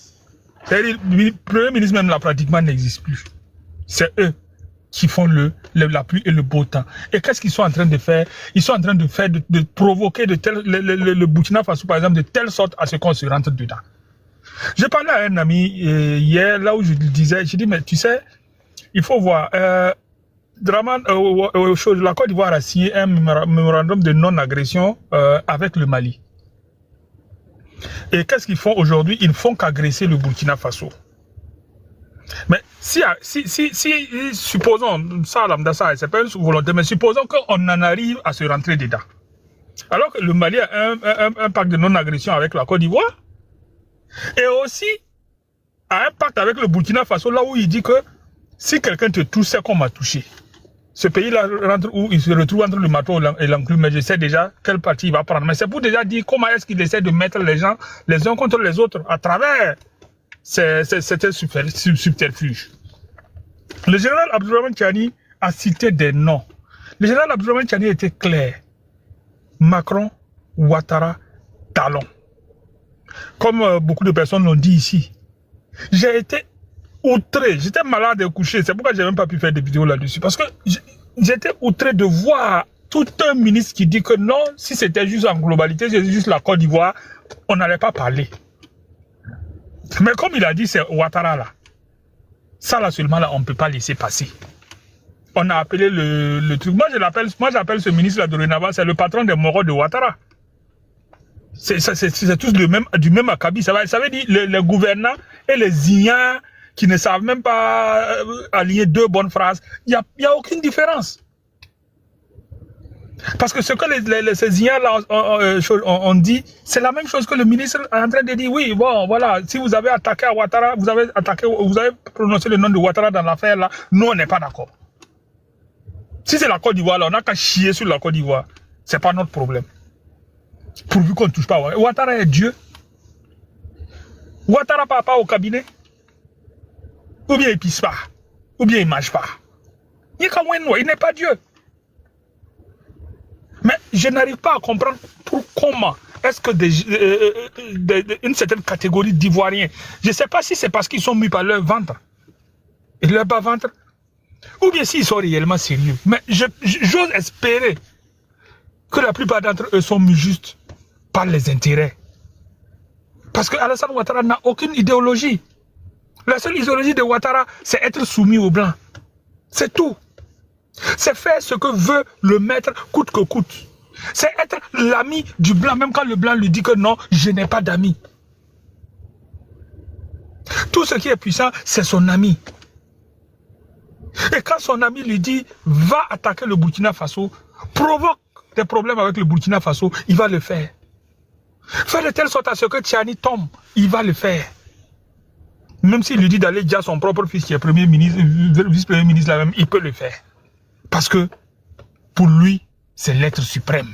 C'est-à-dire, le premier ministre même là pratiquement n'existe plus. C'est eux qui font la pluie et le beau temps. Et qu'est-ce qu'ils sont en train de faire? Ils sont en train de provoquer le Burkina Faso, par exemple, de telle sorte à ce qu'on se rentre dedans. J'ai parlé à un ami hier, là où je lui disais, j'ai dit, mais tu sais, il faut voir, la Côte d'Ivoire a signé un mémorandum de non-agression avec le Mali. Et qu'est-ce qu'ils font aujourd'hui? Ils ne font qu'agresser le Burkina Faso. Mais si supposons, ça, c'est pas une volonté, mais supposons qu'on en arrive à se rentrer dedans. Alors que le Mali a un pacte de non-agression avec la Côte d'Ivoire, et aussi a un pacte avec le Burkina Faso, là où il dit que si quelqu'un te touche, c'est qu'on m'a touché. Ce pays-là rentre où il se retrouve entre le marteau et l'enclume, mais je sais déjà quelle partie il va prendre. Mais c'est pour déjà dire comment est-ce qu'il essaie de mettre les gens les uns contre les autres à travers cet subterfuge. Le général Abdourahmane Tiani a cité des noms. Le général Abdourahmane Tiani était clair. Macron, Ouattara, Talon. Comme beaucoup de personnes l'ont dit ici. J'ai été outré, j'étais malade et couché, c'est pourquoi j'ai même pas pu faire des vidéos là-dessus, parce que j'étais outré de voir tout un ministre qui dit que non, si c'était juste en globalité, c'est juste la Côte d'Ivoire, on n'allait pas parler. Mais comme il a dit, c'est Ouattara là, ça là seulement là, on ne peut pas laisser passer. On a appelé le truc, moi j'appelle ce ministre là dorénavant, c'est le patron des Moros de Ouattara. C'est tous du même acabit, ça veut dire les gouvernants et les ignares qui ne savent même pas aligner 2 bonnes phrases, il n'y a aucune différence. Parce que ce que ces ignorants ont dit, c'est la même chose que le ministre est en train de dire. Oui, bon, voilà, si vous avez attaqué à Ouattara, vous avez prononcé le nom de Ouattara dans l'affaire là, nous on n'est pas d'accord. Si c'est la Côte d'Ivoire, là, on n'a qu'à chier sur la Côte d'Ivoire. C'est pas notre problème. Pourvu qu'on ne touche pas à Ouattara. Ouattara est Dieu. Ouattara part pas au cabinet. Ou bien il pisse pas. Ou bien il mange pas. Il n'est pas Dieu. Mais je n'arrive pas à comprendre comment est-ce que une certaine catégorie d'Ivoiriens, je ne sais pas si c'est parce qu'ils sont mis par leur ventre et leur bas-ventre, ou bien s'ils sont réellement sérieux. Mais j'ose espérer que la plupart d'entre eux sont mis juste par les intérêts. Parce que Alassane Ouattara n'a aucune idéologie. La seule idéologie de Ouattara, c'est être soumis aux Blancs. C'est tout. C'est faire ce que veut le maître coûte que coûte. C'est être l'ami du Blanc, même quand le Blanc lui dit que non, je n'ai pas d'amis. Tout ce qui est puissant, c'est son ami. Et quand son ami lui dit, va attaquer le Burkina Faso, provoque des problèmes avec le Burkina Faso, il va le faire. Faire de telle sorte à ce que Tchani tombe, il va le faire. Même s'il lui dit d'aller dire à son propre fils qui est premier ministre, vice-premier ministre là-même, il peut le faire. Parce que, pour lui, c'est l'être suprême.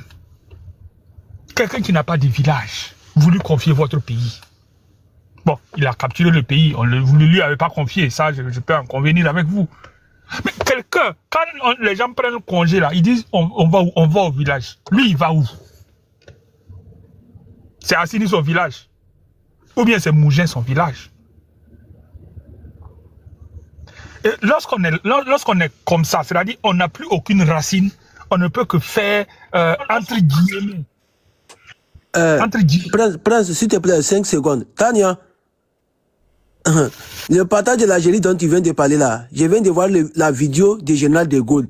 Quelqu'un qui n'a pas de village, vous lui confiez votre pays. Bon, il a capturé le pays, vous ne lui avez pas confié, ça je peux en convenir avec vous. Mais quelqu'un, quand les gens prennent congé là, ils disent on va où? On va au village. Lui, il va où? C'est Assini son village. Ou bien c'est Mougin son village. Lorsqu'on est comme ça, c'est-à-dire on n'a plus aucune racine, on ne peut que faire entre guillemets. Prince, s'il te plaît, 5 secondes. Tania, le partage de l'Algérie dont tu viens de parler là, je viens de voir la vidéo du général de Gaulle.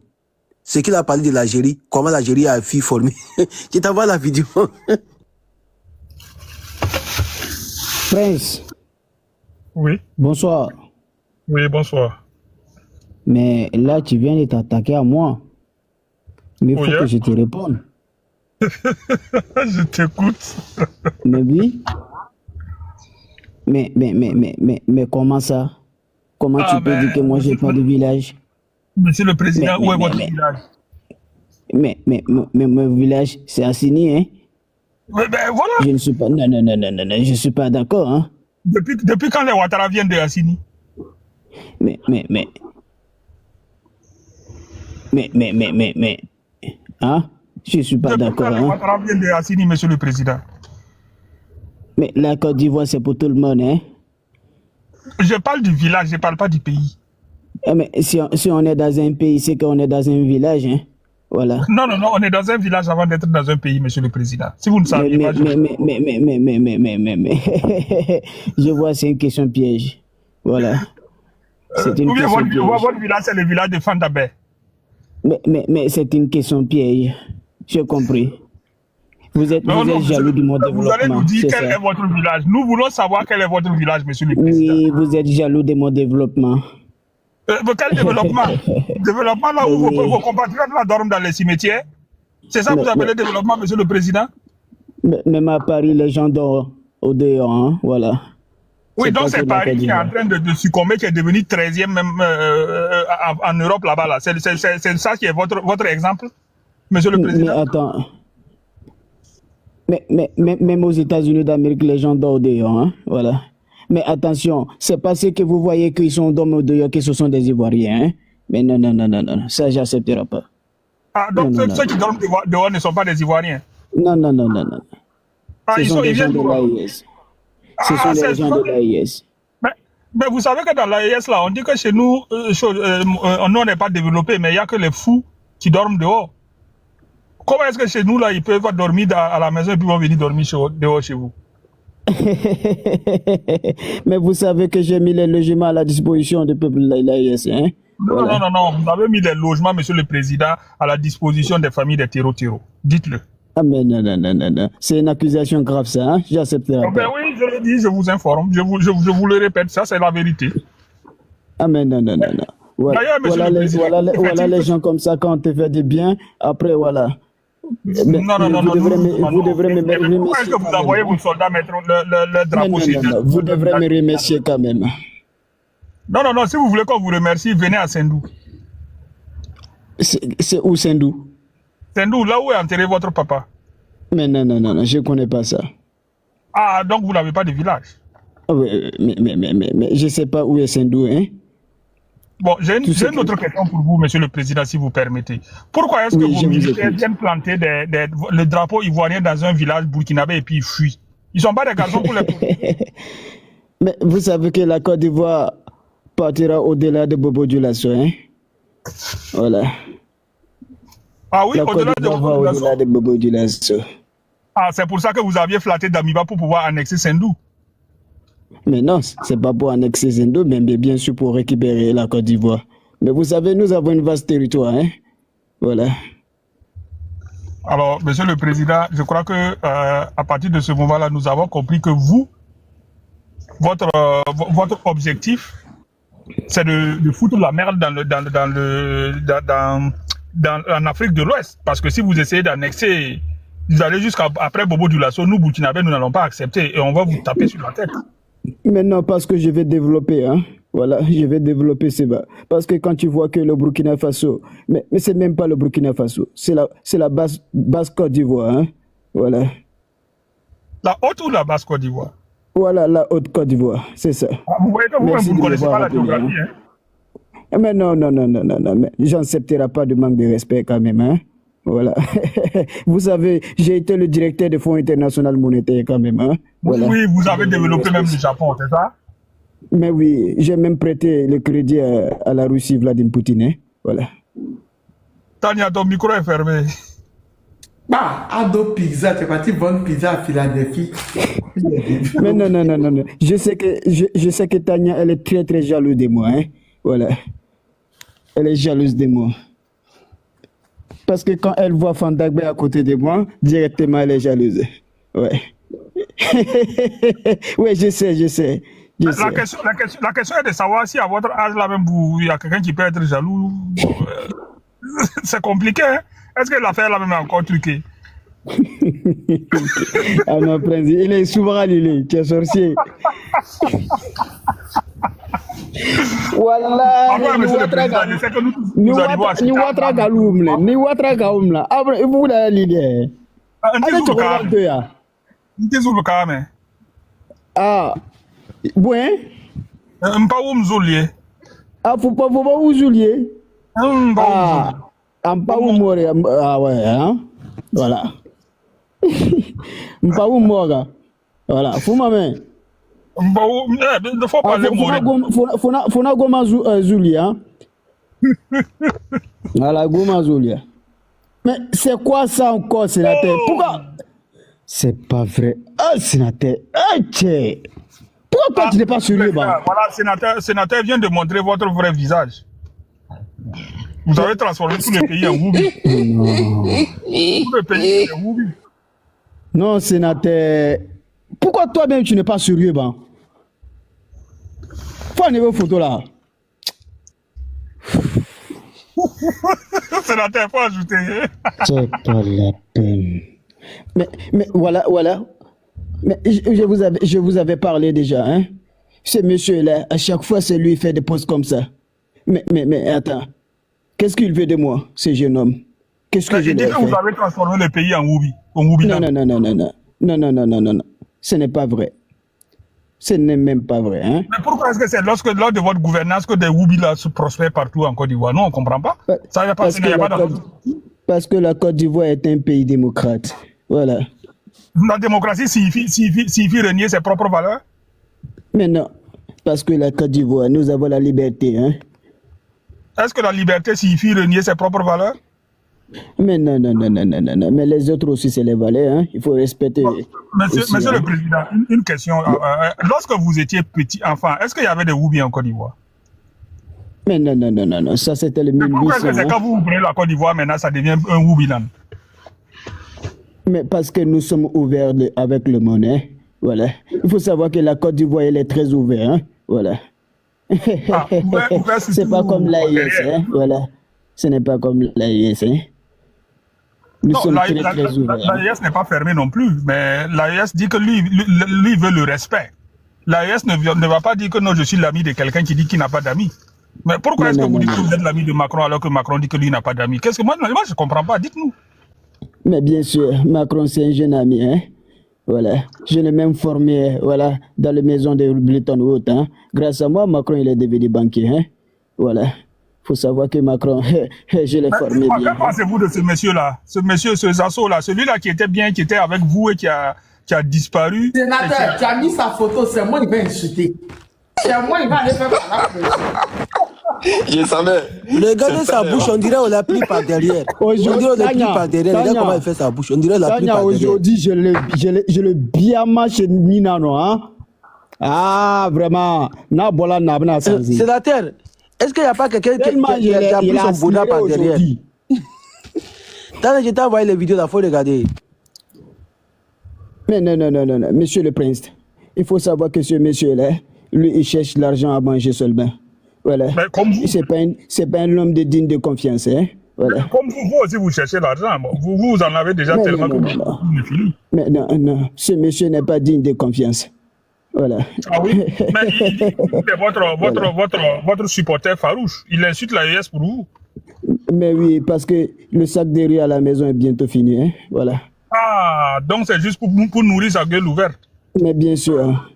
Ce qu'il a parlé de l'Algérie, comment l'Algérie a fui former. Je t'envoie la vidéo. Prince. Oui. Bonsoir. Oui, bonsoir. Mais là, tu viens de t'attaquer à moi. Mais il faut que je te réponde. Je t'écoute. Mais oui. Mais comment ça? Comment tu peux dire que moi, j'ai pas de village? Monsieur le Président, où est votre village? Mais mon village, c'est Assini, hein? Ben voilà. Je ne suis pas... Non, je ne suis pas d'accord, hein? Depuis quand les Ouattara viennent de Assini? Hein? Je ne suis pas d'accord, hein? Les Ouattara viennent de Assini, Monsieur le Président. Mais la Côte d'Ivoire, c'est pour tout le monde, hein? Je parle du village, je ne parle pas du pays. Mais si on est dans un pays, c'est qu'on est dans un village, hein? Voilà. Non, on est dans un village avant d'être dans un pays, Monsieur le Président. Si vous ne saviez pas... Je vois, c'est une question piège. Voilà. C'est une question piège. Votre village, c'est le village de Fandabé. Mais c'est une question piège. J'ai compris. Vous êtes jaloux de mon développement. Vous allez nous dire quel est votre village. Nous voulons savoir quel est votre village, Monsieur le Président. Oui, vous êtes jaloux de mon développement. Quel développement? Développement là où vos compatriotes là dorment dans les cimetières? C'est ça que vous appelez développement, Monsieur le Président? Même à Paris, les gens dorment au dehors, hein? Voilà. Oui, donc c'est Paris qui est en train de succomber, qui est devenu 13e même en Europe là-bas. Là. C'est ça qui est votre exemple, Monsieur le Président? Mais attends. Mais même aux États-Unis d'Amérique, les gens dorment au dehors, hein? Voilà. Mais attention, c'est pas ce que vous voyez qu'ils sont dorment au dehors, que ce sont des Ivoiriens, hein? Mais non, ça j'accepterai pas. Ah, donc ceux qui dorment dehors ne sont pas des Ivoiriens? Non. Ah, ce sont des gens de l'AIS. Ce sont des gens de l'AIS. Mais vous savez que dans l'AIS, là, on dit que chez nous, on n'est pas développé, mais il n'y a que les fous qui dorment dehors. Comment est-ce que chez nous, là, ils peuvent pas dormir à la maison et puis vont venir dormir dehors chez vous? Mais vous savez que j'ai mis les logements à la disposition du peuple de l'AIS, hein? Voilà. Non. Vous avez mis les logements, Monsieur le Président, à la disposition des familles des terreaux. Dites-le. Ah mais non. C'est une accusation grave, ça, hein? J'accepterai pas. Ben oui, je le dis, je vous informe. Je vous le répète, ça, c'est la vérité. Ah mais non. Voilà les gens comme ça, quand on te fait du bien, après, voilà. Mais Non, non, non, vous non, devrez non, non, vous non. devrez me Mais pourquoi est-ce remercier que vous quand envoyez même. vos soldats mettre le Non, drapeau non, chez non, non. Vous devrez me remercier quand même. Non, non, non, si vous voulez qu'on vous remercie, venez à Sendou. C'est où Sendou? Sendou, là où est enterré votre papa. Mais non, non, non, non, je ne connais pas ça. Ah, donc vous n'avez pas de village. Ah oui, mais je ne sais pas où est Sendou, hein? Bon, j'ai Tout ce une que- autre question pour vous, Monsieur le Président, si vous permettez. Pourquoi est-ce que Oui, je vos vous militaires écoute. viennent planter le drapeau ivoirien dans un village burkinabé et puis ils fuient? Ils sont pas des garçons pour les protéger. Mais vous savez que la Côte d'Ivoire partira au-delà de Bobo Dioulasso, hein? Voilà. Ah oui, La Côte au-delà de d'Ivoire va votre au-delà de Bobo Dioulasso. Ah, c'est pour ça que vous aviez flatté Damiba pour pouvoir annexer Sendou. Mais non, c'est pas pour annexer Sendou, mais bien sûr pour récupérer la Côte d'Ivoire. Mais vous savez, nous avons un vaste territoire, hein? Voilà. Alors, Monsieur le Président, je crois que à partir de ce moment-là, nous avons compris que vous, votre objectif, c'est de foutre la merde en Afrique de l'Ouest. Parce que si vous essayez d'annexer, vous allez jusqu'après Bobo Dioulasso, nous, Burkinabé, nous n'allons pas accepter et on va vous taper sur la tête. Mais non, parce que je vais développer, hein. Voilà, je vais développer ces bas. Parce que quand tu vois que le Burkina Faso, mais c'est même pas le Burkina Faso, c'est la basse Côte d'Ivoire, hein. Voilà. La haute ou la basse Côte d'Ivoire? Voilà la haute Côte d'Ivoire, c'est ça. Vous voyez que vous-même, Merci vous ne de connaissez m'avoir pas la rappelé, géographie. hein. Hein? Mais non, mais j'accepterai pas de manque de respect quand même, hein. Voilà. Vous savez, j'ai été le directeur du Fonds international monétaire quand même, hein. Voilà. Oui, vous avez développé même le Japon, c'est ça? Mais oui, j'ai même prêté le crédit à la Russie, Vladimir Poutine, hein. Voilà. Tania, ton micro est fermé. Bah, Ado Pizza, tu es parti vendre pizza à Philadelphie. Mais non. Je sais que Tania, elle est très très jalouse de moi, hein. Voilà. Elle est jalouse de moi. Parce que quand elle voit Fandagbe à côté de moi, directement elle est jalouse. Ouais. Ouais, je sais. La question est de savoir si à votre âge là même, il y a quelqu'un qui peut être jaloux. C'est compliqué, hein? Est-ce que l'affaire là même est encore truquée? Ah non, Prince, il est souvent allé, tu es sorcier. Voilà. Ah ouais, Monsieur le Président, je sais que nous arrivons à Ni watra galumle, ni watra gaumla. Après, vous la l'idée. Allez, tu vois deux ya. Ah, bon. Ah, faut pas vous oublier. Ah, pas vous mourir. Ah ouais, hein. Voilà. Pas vous mourir. Voilà, faut ma main. Faut pas Fona goma Zulia. Voilà, goma Zulia. Mais c'est quoi ça encore, sénateur? Pourquoi? C'est pas vrai. Ah, sénateur. Ah, tchè. Pourquoi toi tu n'es pas sérieux, bah? Voilà, sénateur vient de montrer votre vrai visage. Vous avez transformé tous les pays en Woubi. Tous les pays en Woubi. Non, sénateur. Pourquoi toi-même tu n'es pas sérieux, bah? Faut enlever vos photos là. Sénateur, faut ajouter. C'est pas la peine. Mais voilà. Mais je vous avais parlé déjà, hein. Ce monsieur-là, à chaque fois, c'est lui qui fait des postes comme ça. Mais attends. Qu'est-ce qu'il veut de moi, ce jeune homme? Qu'est-ce que je dois faire? Vous avez transformé le pays en Woubi. Non. Ce n'est pas vrai. Ce n'est même pas vrai, hein. Mais pourquoi est-ce que c'est lors de votre gouvernance que des Woubi là se prospèrent partout en Côte d'Ivoire? Non, on ne comprend pas. Ça y a pas, parce que la Côte d'Ivoire est un pays démocrate. Voilà. La démocratie signifie renier ses propres valeurs? Mais non. Parce que la Côte d'Ivoire, nous avons la liberté, hein. Est-ce que la liberté signifie renier ses propres valeurs? Mais non. Mais les autres aussi, c'est les valeurs, hein. Il faut respecter. Monsieur le Président, une question. Lorsque vous étiez petit enfant, est-ce qu'il y avait des Woubi en Côte d'Ivoire? Mais non. Ça, c'était le 1800. Pourquoi est-ce que c'est quand vous prenez la Côte d'Ivoire, maintenant, ça devient un Woubiland? Mais parce que nous sommes ouverts avec le monde, hein. Voilà. Il faut savoir que la Côte d'Ivoire, elle est très ouverte, hein. Voilà. C'est pas comme l'AIS, hein. Voilà. Ce n'est pas comme l'AIS, hein. Nous Non, sommes très ouverts. l'AES n'est pas fermé non plus, mais l'AES dit que lui veut le respect. L'AES ne va pas dire que non, je suis l'ami de quelqu'un qui dit qu'il n'a pas d'amis. Mais pourquoi est-ce que vous dites que vous êtes l'ami de Macron alors que Macron dit que lui n'a pas d'amis? Qu'est-ce que moi je ne comprends pas, dites-nous. Mais bien sûr, Macron, c'est un jeune ami, hein. Voilà. Je l'ai même formé, voilà, dans la maison de Bretton Woods, hein. Grâce à moi, Macron, il est devenu banquier, hein. Voilà. Faut savoir que Macron, je l'ai formé bien. Que pensez-vous de ce monsieur-là? Ce monsieur, ce Zasso-là, celui-là qui était bien, qui était avec vous et qui a disparu. Sénateur, tu as mis sa photo, c'est moi qui vais insulter. C'est moi qui va aller faire la Je savais. Regardez sa bouche, on dirait on l'a pris par derrière. Aujourd'hui, On dirait on l'a pris par derrière. Regarde comment il fait sa bouche. On dirait on l'a pris par derrière. Aujourd'hui, je le biama chez Ninano, hein. Ah, vraiment. Na bola na bna sanzi. Sénateur, est-ce qu'il n'y a pas quelqu'un qui a pris son bonheur par derrière? Tant que je t'ai envoyé les vidéos, il faut regarder. Mais non, monsieur le prince, il faut savoir que ce monsieur-là, lui, il cherche l'argent à manger seulement. Voilà. Mais comme vous, c'est pas un homme de digne de confiance, hein. Voilà. Comme vous aussi, vous cherchez l'argent. Vous en avez déjà tellement que vous fini. Mais non, ce monsieur n'est pas digne de confiance. Voilà. Ah oui, mais il est votre supporter farouche. Il insulte l'AES pour vous. Mais oui, parce que le sac de riz à la maison est bientôt fini, hein. Voilà. Ah, donc c'est juste pour nourrir sa gueule ouverte. Mais bien sûr.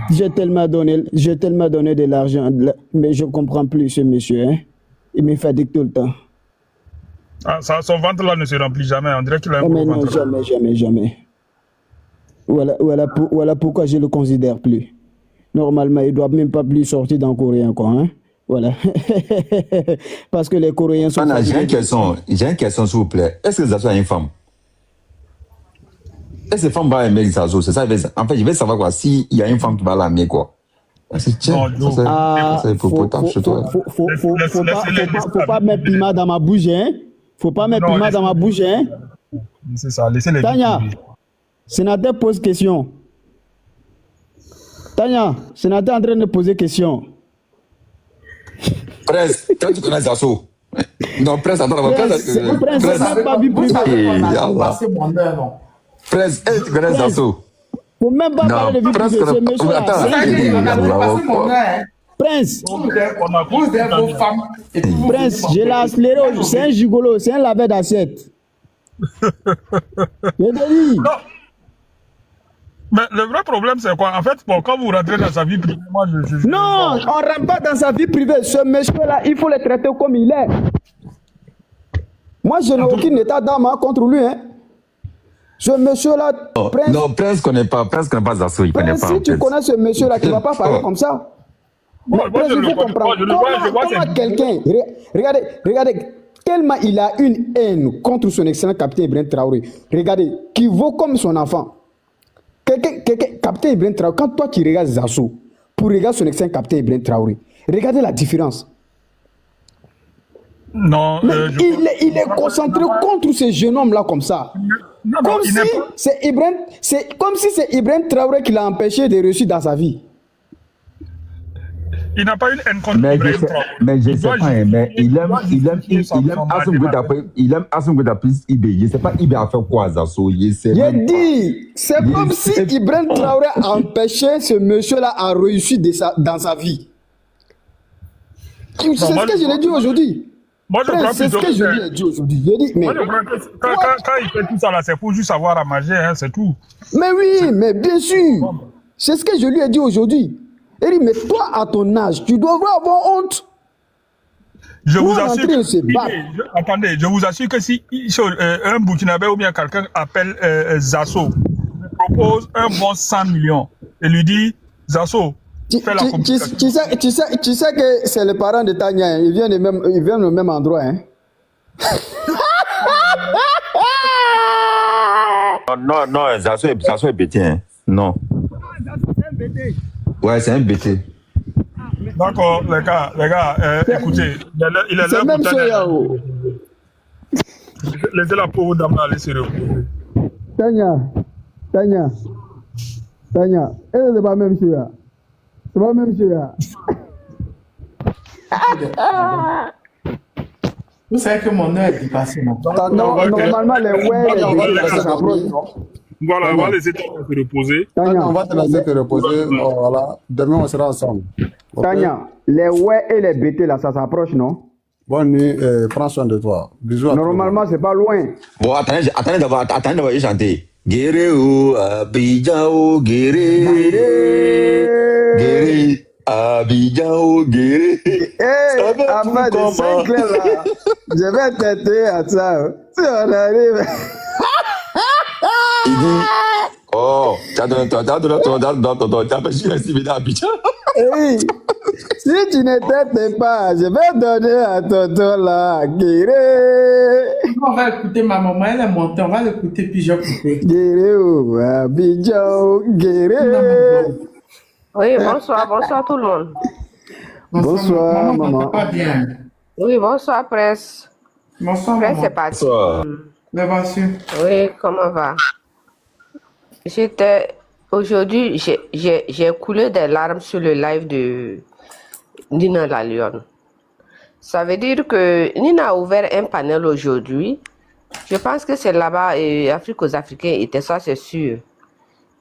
J'ai tellement donné de l'argent, mais je ne comprends plus ce monsieur, hein. Il me fatigue tout le temps. Ah, son ventre-là ne se remplit jamais. On dirait qu'il a un gros non, ventre. jamais. Voilà pourquoi je ne le considère plus. Normalement, il ne doit même pas plus sortir dans le Coréen, quoi, hein. Voilà. Parce que les Coréens sont... J'ai une question, s'il vous plaît. Est-ce que Zazo a une femme? Est-ce que femme va aimer Zazo? C'est ça, en fait, je vais savoir quoi, s'il y a une femme qui va l'aimer, quoi. C'est faut pas mettre piment dans ma bouche, hein. Faut pas mettre piment dans ma bouche, hein. C'est ça, laissez-les. Tanya, sénateur pose question. Tanya, sénateur en train de poser question. Prince, quand tu connais Zazo. Non, Prince, attends, Prince, c'est pas vie privée. Prince, tu connais Zazo. Faut même pas parler de vie privée, ce monsieur-là. Prince, je l'ai accéléré, c'est un gigolo, c'est un laveur d'assiette. Je te dis. Mais le vrai problème, c'est quoi? En fait, bon, quand vous rentrez dans sa vie privée, moi, non, on ne rentre pas dans sa vie privée. Ce monsieur-là, il faut le traiter comme il est. Moi, je n'ai aucun état d'âme contre lui, hein. Ce monsieur-là, Prince... Non, Prince ne connaît pas Zazo, il connaît pas. Si tu connais ce monsieur-là, tu ne vas pas parler comme ça. Moi, je ne comprends pas. Comment quelqu'un, regardez, tellement il a une haine contre son excellent capitaine Ibrahim Traoré. Regardez, qui vaut comme son enfant. Capitaine Ibrahim Traoré, quand toi tu regardes Zazo, pour regarder son excellent capitaine Ibrahim Traoré, regardez la différence. Non, il est concentré contre ce jeune homme-là comme ça. Non, comme si c'est Ibrahim Traoré qui l'a empêché de réussir dans sa vie. Il n'a pas une haine contre Ibrahim Traoré. Mais je ne sais pas, mais il aime Assou Gouda plus Ibé. Je ne sais pas Ibé a fait quoi à Zazo. J'ai dit, c'est comme si Ibrahim Traoré a empêché ce monsieur-là à réussir dans sa vie. C'est ce que je l'ai dit aujourd'hui. Moi, je crois c'est ce que je lui ai dit aujourd'hui. J'ai dit, mais... Quand il fait tout ça, là, c'est pour juste avoir à manger, hein, c'est tout. Mais oui, mais bien sûr. C'est ce que je lui ai dit aujourd'hui. Il dit, mais toi, à ton âge, tu dois avoir honte. Je vous assure attendez, je vous assure que si un Burkinabé ou bien quelqu'un appelle Zasso, propose un bon 100 millions et lui dit, Zasso, fais la communication. Tu sais que c'est les parents de Tanya, ils viennent au même endroit. Hein? Non, Zasso est bêté. Hein. Non. Ouais, c'est un bêté. D'accord, les gars, écoutez, il est là même pour Yao. Laissez la pauvre dame aller se reposer. Tanya, c'est pas même chose. C'est pas même chose. Vous savez que mon heure est dépassée, non? Non, normalement, les ouais, les On va te BT, là, ça laisser s'approche, dormir. non? Voilà, on va laisser toi se reposer. On Tanya, va te laisser te reposer. Voilà. Demain, on sera ensemble. Ok? Tanya, les ouais et les BT, là, ça s'approche, non? Bonne nuit et prends soin de toi. Bisous à tout le monde. Normalement, c'est pas loin. Bon, attendez d'avoir chanté. Guéré ou Abidjan ou guéré. Guéré. Abidjan ou guéré. Ça Eh, va afin tout de 5 comment? là, je vais t'aider à ça. Si on arrive. Il dit, oh, tu as Abidjan. Hey, si tu ne t'aides pas, je vais donner à Toto là, Guéré. On va écouter ma maman, elle est montée, on va l'écouter puis je vais couper. Guéré ou Abidjan, Guéré. Oui, bonsoir tout le monde. Bonsoir, maman. Pas bien. Oui, bonsoir, presse. Bonsoir, Presse, maman. c'est parti. Bien sûr. Oui, comment va? Aujourd'hui, j'ai coulé des larmes sur le live de Nina La Lyon. Ça veut dire que Nina a ouvert un panel aujourd'hui. Je pense que c'est là-bas, et Afrique aux Africains étaient, ça c'est sûr.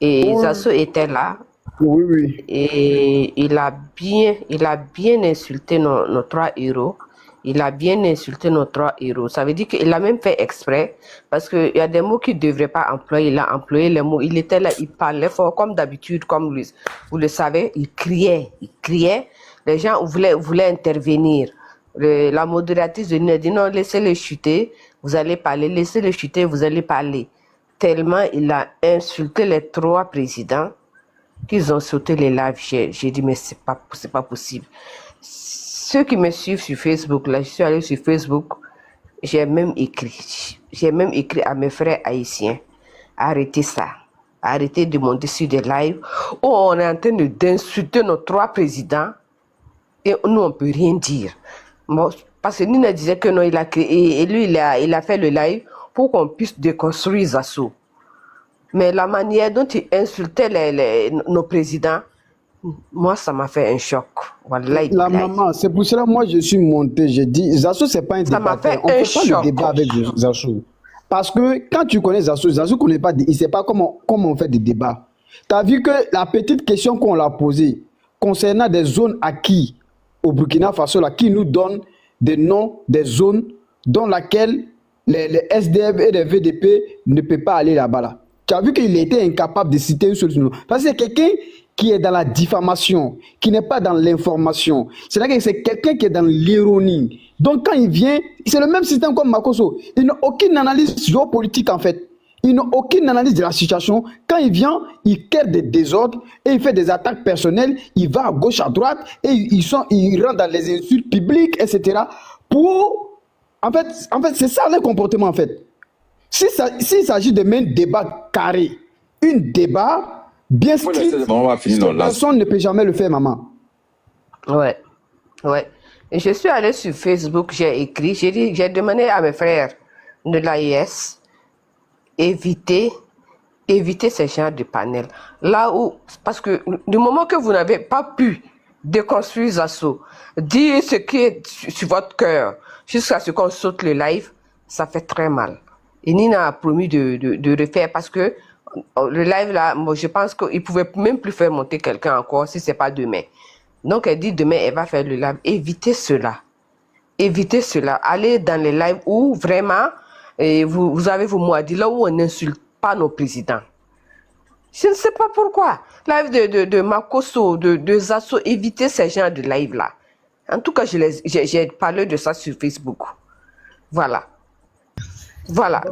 Et Zasso était là. Oui, oui. Et il a bien insulté nos trois héros. Il a bien insulté nos trois héros. Ça veut dire qu'il a même fait exprès, parce qu'il y a des mots qu'il ne devrait pas employer. Il a employé les mots. Il était là, il parlait fort, comme d'habitude, comme vous le savez, il criait. Les gens voulaient intervenir. La modératrice de Nina dit non, laissez-le chuter, vous allez parler, laissez-le chuter, vous allez parler. Tellement il a insulté les trois présidents qu'ils ont sauté les lives. J'ai dit mais c'est pas possible. Ceux qui me suivent sur Facebook, là, je suis allé sur Facebook, j'ai même écrit à mes frères haïtiens, arrêtez ça, arrêtez de monter sur des lives où on est en train d'insulter nos trois présidents et nous on peut rien dire. Bon, parce que Nina disait que non, il a créé, et lui il a fait le live pour qu'on puisse déconstruire Zasso. Mais la manière dont il insultait nos présidents, moi, ça m'a fait un choc. Wallahi, La maman, c'est pour cela moi je suis monté, j'ai dit, Zasso c'est pas un ça m'a débatteur. fait On un fait pas le choc. débat avec Zasso. Parce que quand tu connais Zasso, Zasso connaît pas, il sait pas comment on fait des débats. Tu as vu que la petite question qu'on l'a posée concernant des zones acquises au Burkina Faso, là, qui nous donne des noms des zones dans lesquelles les SDF et les VDP ne peuvent pas aller là-bas. Là. Tu as vu qu'il était incapable de citer une solution. Parce que c'est quelqu'un qui est dans la diffamation, qui n'est pas dans l'information. C'est-à-dire que c'est quelqu'un qui est dans l'ironie. Donc quand il vient, c'est le même système comme Makoso. Il n'a aucune analyse géopolitique en fait. Il n'a aucune analyse de la situation. Quand il vient, il crée des désordres et il fait des attaques personnelles. Il va à gauche, à droite et il rentre dans les insultes publiques, etc. En fait, c'est ça le comportement en fait. S'il s'agit de même débat carré, un débat bien strict, personne ne peut jamais le faire, maman. Ouais. Et je suis allée sur Facebook, j'ai demandé à mes frères de l'AIS éviter ces genres de panels. Là où, parce que du moment que vous n'avez pas pu déconstruire Zasso, dire ce qui est sur votre cœur, jusqu'à ce qu'on saute le live, ça fait très mal. Et Nina a promis de refaire parce que le live là, moi, je pense qu'il ne pouvait même plus faire monter quelqu'un encore si ce n'est pas demain. Donc elle dit demain elle va faire le live. Évitez cela. Allez dans les lives où vraiment vous avez vos mots à dire, là où on n'insulte pas nos présidents. Je ne sais pas pourquoi. Live de Makoso, de Zasso, évitez ces genres de live là. En tout cas, j'ai parlé de ça sur Facebook. Voilà.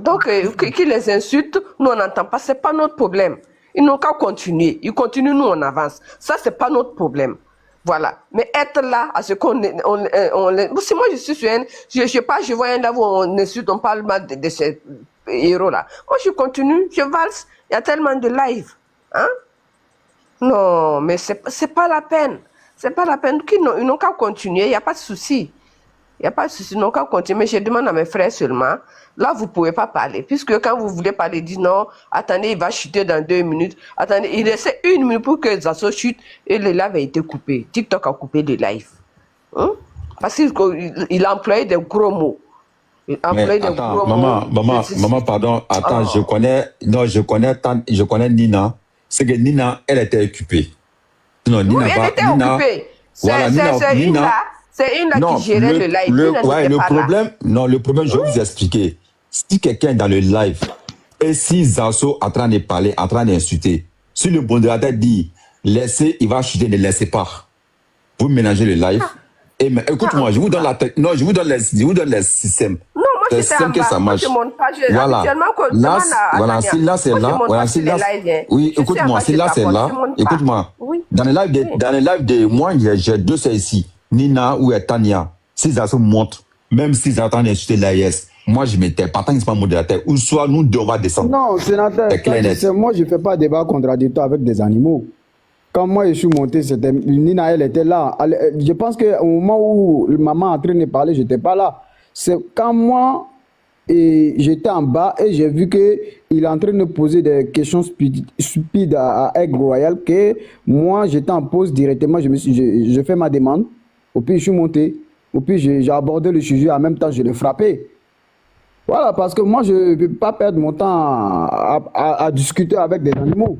Donc, qu'ils les insultent, nous on n'entend pas, c'est pas notre problème. Ils n'ont qu'à continuer. Ils continuent, nous on avance. Ça, c'est pas notre problème. Voilà. Mais être là, à ce qu'on... si moi je suis sur je sais pas, je vois un là où on insulte, on parle mal de ces héros-là. Moi je continue, je valse. Il y a tellement de live. Hein? Non, mais c'est pas la peine. C'est pas la peine. Ils n'ont qu'à continuer, il n'y a pas de souci. Ils n'ont qu'à continuer. Mais je demande à mes frères seulement, là, vous ne pouvez pas parler. Puisque quand vous voulez parler, dites non, attendez, il va chuter dans 2 minutes. Attendez, il restait 1 minute pour que Zasso chute et le live a été coupé. TikTok a coupé le live. Hein? Parce qu'il a employé des gros mots. Mais employer des attends, gros maman, mots. maman, pardon, attends, Oh. je connais Nina. C'est que Nina, elle était occupée. Non, Oui, Nina elle va, était Nina, occupée. voilà, C'est une là non, qui gérait le live. le Nina n'était le pas là. problème, non, le problème, je vais vous expliquer. Si quelqu'un est dans le live, et si Zasso est en train de parler, en train d'insulter, si le modérateur dit, laissez, il va chuter, ne laissez pas. Vous mélangez le live. Et écoute-moi, je vous donne je vous donne les systèmes. Non, moi Le j'étais système en que bas. ça Moi marche. je monte pas. Voilà. Habituellement, quand je Là, demande à voilà, Tania, si là c'est moi, je là, monte voilà, pas si sur là. les lives, hein. Oui, Je suis en écoute-moi, bas si sur là ta c'est porte, là, je monte pas. écoute-moi. Oui. Dans les lives de moi, j'ai deux c'est ici. Nina ou Tania. Si Zasso monte, même s'ils attendent d'insulter l'AIS, moi je m'étais pas tant que c'est pas modérateur. Ou soit nous deux on va descendre. Non, sénateur, C'est clair et net. moi je ne fais pas débat contradictoire avec des animaux. Quand moi je suis monté, c'était Nina, elle était là. Je pense qu'au moment où maman est en train de parler, je n'étais pas là. C'est quand moi, j'étais en bas et j'ai vu qu'il est en train de poser des questions stupides à Egg Royal, que moi j'étais en pause directement, je fais ma demande, au puis je suis monté, au puis j'ai abordé le sujet, en même temps je l'ai frappé. Voilà, parce que moi je ne veux pas perdre mon temps à discuter avec des animaux.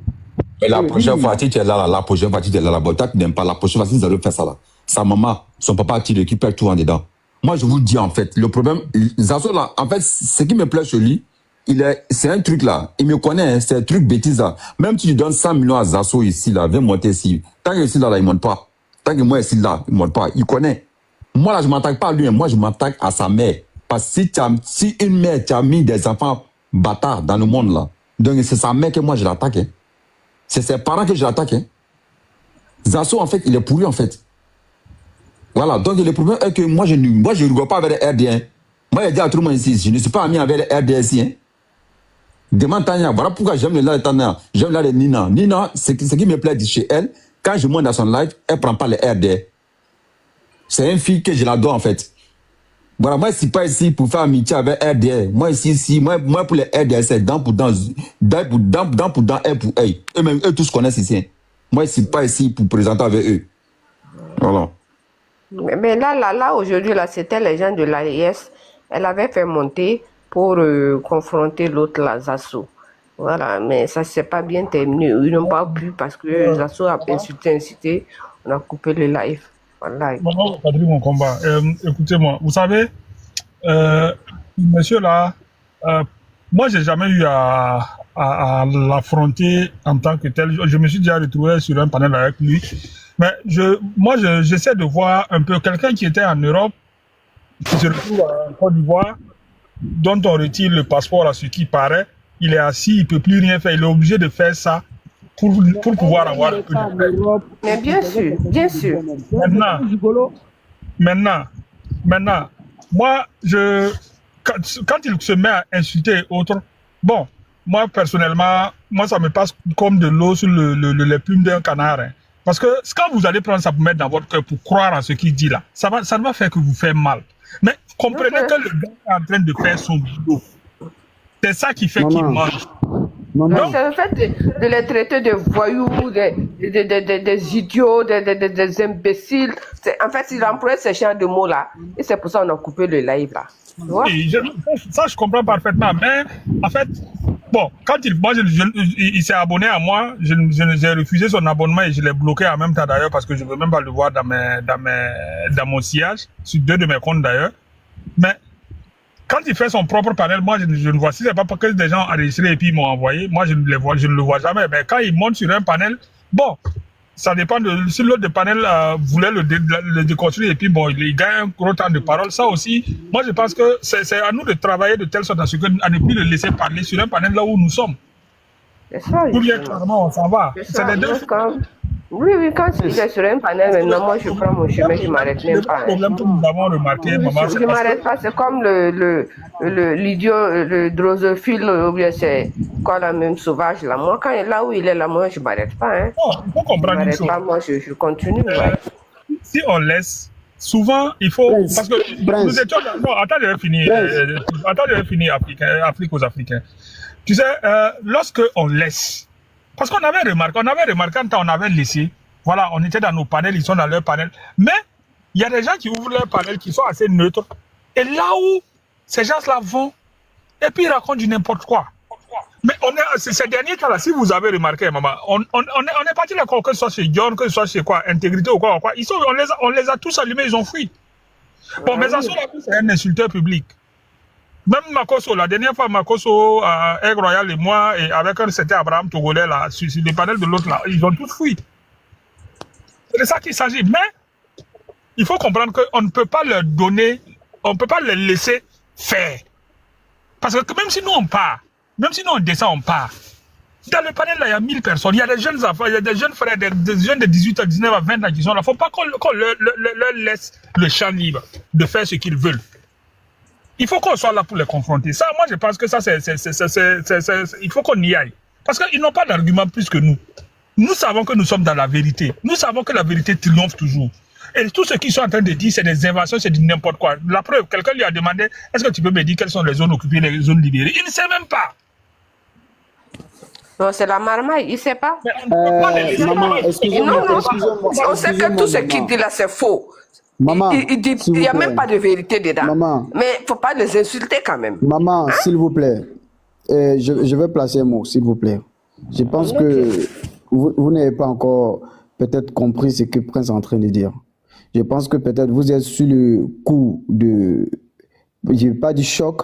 Mais la prochaine fois, tu es là, la prochaine fois, tu es là, toi, tu n'aimes pas, la prochaine fois, si vous allez faire ça là, sa maman, son papa, tu récupères tout en dedans. Moi, je vous dis, en fait, le problème, Zasso là, en fait, ce qui me plaît chez lui, c'est un truc là, il me connaît, hein, c'est un truc bêtise là. Même si tu donnes 100 millions à Zasso ici là, viens monter ici. Tant que ici là, il ne monte pas. Tant que moi ici là, il ne monte pas. Il connaît. Moi là, je ne m'attaque pas à lui, hein. Moi, je m'attaque à sa mère. Parce que si une mère, tu as mis des enfants bâtards dans le monde là, donc c'est sa mère que moi je l'attaque, hein. C'est ses parents que je l'attaque. Hein. Zasso, en fait, il est pourri, en fait. Voilà. Donc, le problème est que moi, je ne rigole pas avec les RDN. Moi, je dis à tout le monde ici, je ne suis pas ami avec les RDN ici. Hein. Demande Tania. Voilà pourquoi j'aime le Tania. J'aime le Nina. Nina, ce qui me plaît chez elle, quand je monte dans son live, elle ne prend pas les RDN. C'est une fille que je l'adore, en fait. Voilà, moi, je ne suis pas ici pour faire amitié avec RDN. Moi, moi, pour les RDN, c'est dent pour dent, œil pour œil. Eux-mêmes, eux tous connaissent ici. Hein. Moi, je ne suis pas ici pour présenter avec eux. Voilà. Mais là, aujourd'hui, là, c'était les gens de l'AIS. Elle avait fait monter pour confronter l'autre, là, Zasso. Voilà, mais ça ne s'est pas bien terminé. Ils n'ont pas pu parce que Zasso a incité. On a coupé le live. Voilà. Maintenant, vous mon combat. Écoutez-moi, vous savez, monsieur là, moi, j'ai jamais eu à l'affronter en tant que tel. Je me suis déjà retrouvé sur un panel avec lui. Mais j'essaie de voir un peu quelqu'un qui était en Europe, qui se retrouve en Côte d'Ivoire, dont on retire le passeport à ce qui paraît. Il est assis, il ne peut plus rien faire. Il est obligé de faire ça pour pouvoir avoir un peu de... Mais bien sûr, bien sûr. Maintenant, moi, quand il se met à insulter autres, bon, moi, personnellement, ça me passe comme de l'eau sur les plumes d'un canard. Hein. Parce que quand vous allez prendre ça pour mettre dans votre cœur, pour croire en ce qu'il dit là, ça ne va faire que vous faire mal. Mais comprenez que le gars est en train de faire son boulot. C'est ça qui fait qu'il mange. Non, c'est le fait de les traiter de voyous, des idiots, des imbéciles. En fait, il emploie ces genres de mots-là. Et c'est pour ça qu'on a coupé le live là. Oui, ça, je comprends parfaitement. Mais en fait, bon, quand il s'est abonné à moi, j'ai refusé son abonnement et je l'ai bloqué en même temps d'ailleurs parce que je ne veux même pas le voir dans mon sillage, sur 2 de mes comptes d'ailleurs. Mais quand il fait son propre panel, moi je ne vois, si c'est pas parce que des gens ont enregistré et puis ils m'ont envoyé, moi je ne le vois jamais. Mais quand il monte sur un panel, bon, ça dépend de si l'autre panel voulait le déconstruire et puis bon, il gagne un gros temps de parole. Ça aussi, moi je pense que c'est à nous de travailler de telle sorte à ne plus le laisser parler sur un panel là où nous sommes. C'est ça. Ou bien clairement on s'en va. C'est les deux. Oui, quand il est sur un panel, maintenant, moi, je prends mon chemin, je ne m'arrête même pas. Le problème que nous avons remarqué, maman, je ne m'arrête pas, c'est comme l'idiot, le drosophile, ou bien c'est quoi la même sauvage là. Moi, quand il est là où il est là, moi, je ne m'arrête pas. Hein. Non, il faut comprendre une chose. Pas, moi, je continue. Si on laisse, souvent, il faut... Parce que nous étions... Non, attends, je vais finir Afrique aux Africains. Tu sais, lorsque on laisse... Parce qu'on avait remarqué quand on avait laissé, voilà, on était dans nos panels, ils sont dans leur panel. Mais il y a des gens qui ouvrent leur panel, qui sont assez neutres. Et là où Ces gens-là vont et puis ils racontent du n'importe quoi. Mais ces derniers cas-là, si vous avez remarqué, maman, on est parti d'accord, que ce soit chez John, que ce soit chez quoi, Intégrité ou quoi. On les a tous allumés, ils ont fui. Bon, mais ça, c'est un insulteur public. Même Makoso, la dernière fois, Makoso, Aigle Royal et moi, et avec un certain Abraham Togolais, là, sur les panels de l'autre, là, ils ont tous fui. C'est de ça qu'il s'agit. Mais, il faut comprendre qu'on ne peut pas leur donner, on ne peut pas les laisser faire. Parce que même si nous, on part, même si nous, on descend, on part. Dans le panel, là, il y a 1000 personnes. Il y a des jeunes enfants, il y a des jeunes frères, des jeunes de 18 à 19 à 20 ans qui sont là. Il ne faut pas qu'on leur laisse le champ libre de faire ce qu'ils veulent. Il faut qu'on soit là pour les confronter. Ça, moi, je pense que ça, il faut qu'on y aille. Parce qu'ils n'ont pas d'argument plus que nous. Nous savons que nous sommes dans la vérité. Nous savons que la vérité triomphe toujours. Et tout ce qu'ils sont en train de dire, c'est des inventions, c'est du n'importe quoi. La preuve, quelqu'un lui a demandé, est-ce que tu peux me dire quelles sont les zones occupées, les zones libérées? Il ne sait même pas. Non, c'est la marmaille, il ne sait pas. Maman, excusez-moi. On sait que tout ce qu'il dit là, c'est faux. Maman, Il n'y a même pas de vérité dedans. Maman. Mais il ne faut pas les insulter quand même. Maman, s'il vous plaît, je vais placer un mot, s'il vous plaît. Je pense que vous n'avez pas encore peut-être compris ce que Prince est en train de dire. Je pense que peut-être vous êtes sur le coup de, je ne vais pas du choc,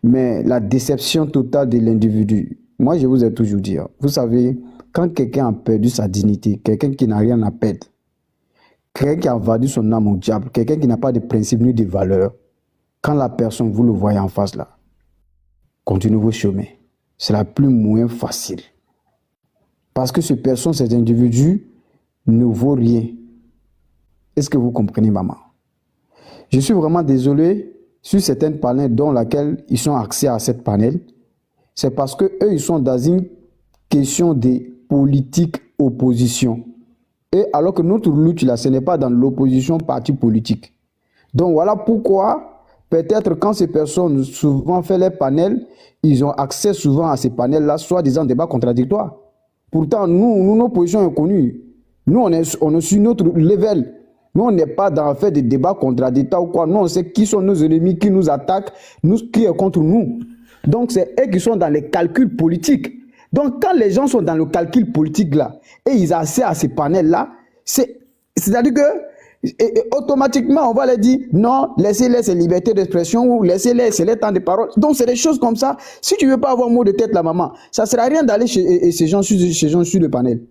mais la déception totale de l'individu. Moi, je vous ai toujours dit, vous savez, quand quelqu'un a perdu sa dignité, quelqu'un qui n'a rien à perdre, quelqu'un qui a vendu son âme au diable, quelqu'un qui n'a pas de principe ni de valeur, quand la personne, vous le voyez en face là, continuez vos chemins. C'est la plus moins facile. Parce que ces personnes, ces individus, ne vaut rien. Est-ce que vous comprenez, maman? Je suis vraiment désolé sur certaines panels dans lesquelles ils sont accès à cette panel. C'est parce que eux, ils sont dans une question de politique opposition. Et alors que notre lutte, là, ce n'est pas dans l'opposition parti politique. Donc voilà pourquoi, peut-être quand ces personnes souvent font les panels, ils ont accès souvent à ces panels-là, soit disant débat contradictoire. Pourtant, nous, nos positions sont connues. Nous, on est sur notre level. Nous, on n'est pas dans fait des débats contradictoires ou quoi. Nous, on sait qui sont nos ennemis, qui nous attaquent, qui est contre nous. Donc, c'est eux qui sont dans les calculs politiques. Donc, quand les gens sont dans le calcul politique là, et ils ont accès à ces panels-là, c'est-à-dire que automatiquement, on va leur dire, non, laissez-les ces libertés d'expression ou laissez-les, c'est les temps de parole. Donc, c'est des choses comme ça. Si tu ne veux pas avoir mot de tête, la maman, ça ne sert à rien d'aller chez ces gens sur le panel.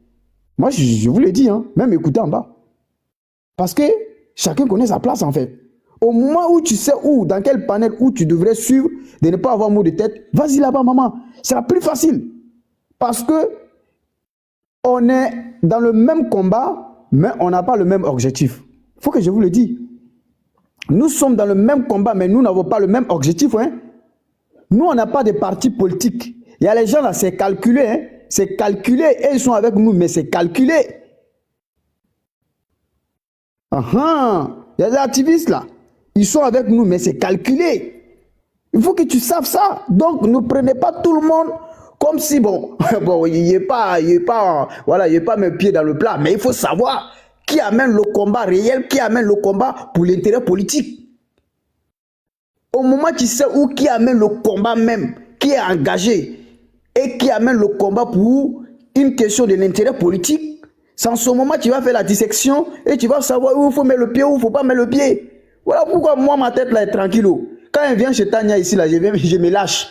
Moi, je vous le dis, hein, même écoutez en bas. Parce que chacun connaît sa place, en fait. Au moment où tu sais où, dans quel panel, où tu devrais suivre, de ne pas avoir mot de tête, vas-y là-bas, maman. C'est la plus facile. Parce que on est dans le même combat, mais on n'a pas le même objectif. Il faut que je vous le dise. Nous sommes dans le même combat, mais nous n'avons pas le même objectif. Hein? Nous, on n'a pas de parti politique. Il y a les gens là, c'est calculé. Hein? C'est calculé. Et ils sont avec nous, mais c'est calculé. Il y a des activistes là. Ils sont avec nous, mais c'est calculé. Il faut que tu saches ça. Donc, ne prenez pas tout le monde comme si, bon, il n'y a pas mes pieds dans le plat. Mais il faut savoir qui amène le combat réel, qui amène le combat pour l'intérêt politique. Au moment tu sais où qui amène le combat même, qui est engagé et qui amène le combat pour une question de l'intérêt politique, c'est en ce moment que tu vas faire la dissection et tu vas savoir où il faut mettre le pied, où il ne faut pas mettre le pied. Voilà pourquoi moi, ma tête là est tranquille. Quand elle vient chez Tania ici, là, je me lâche.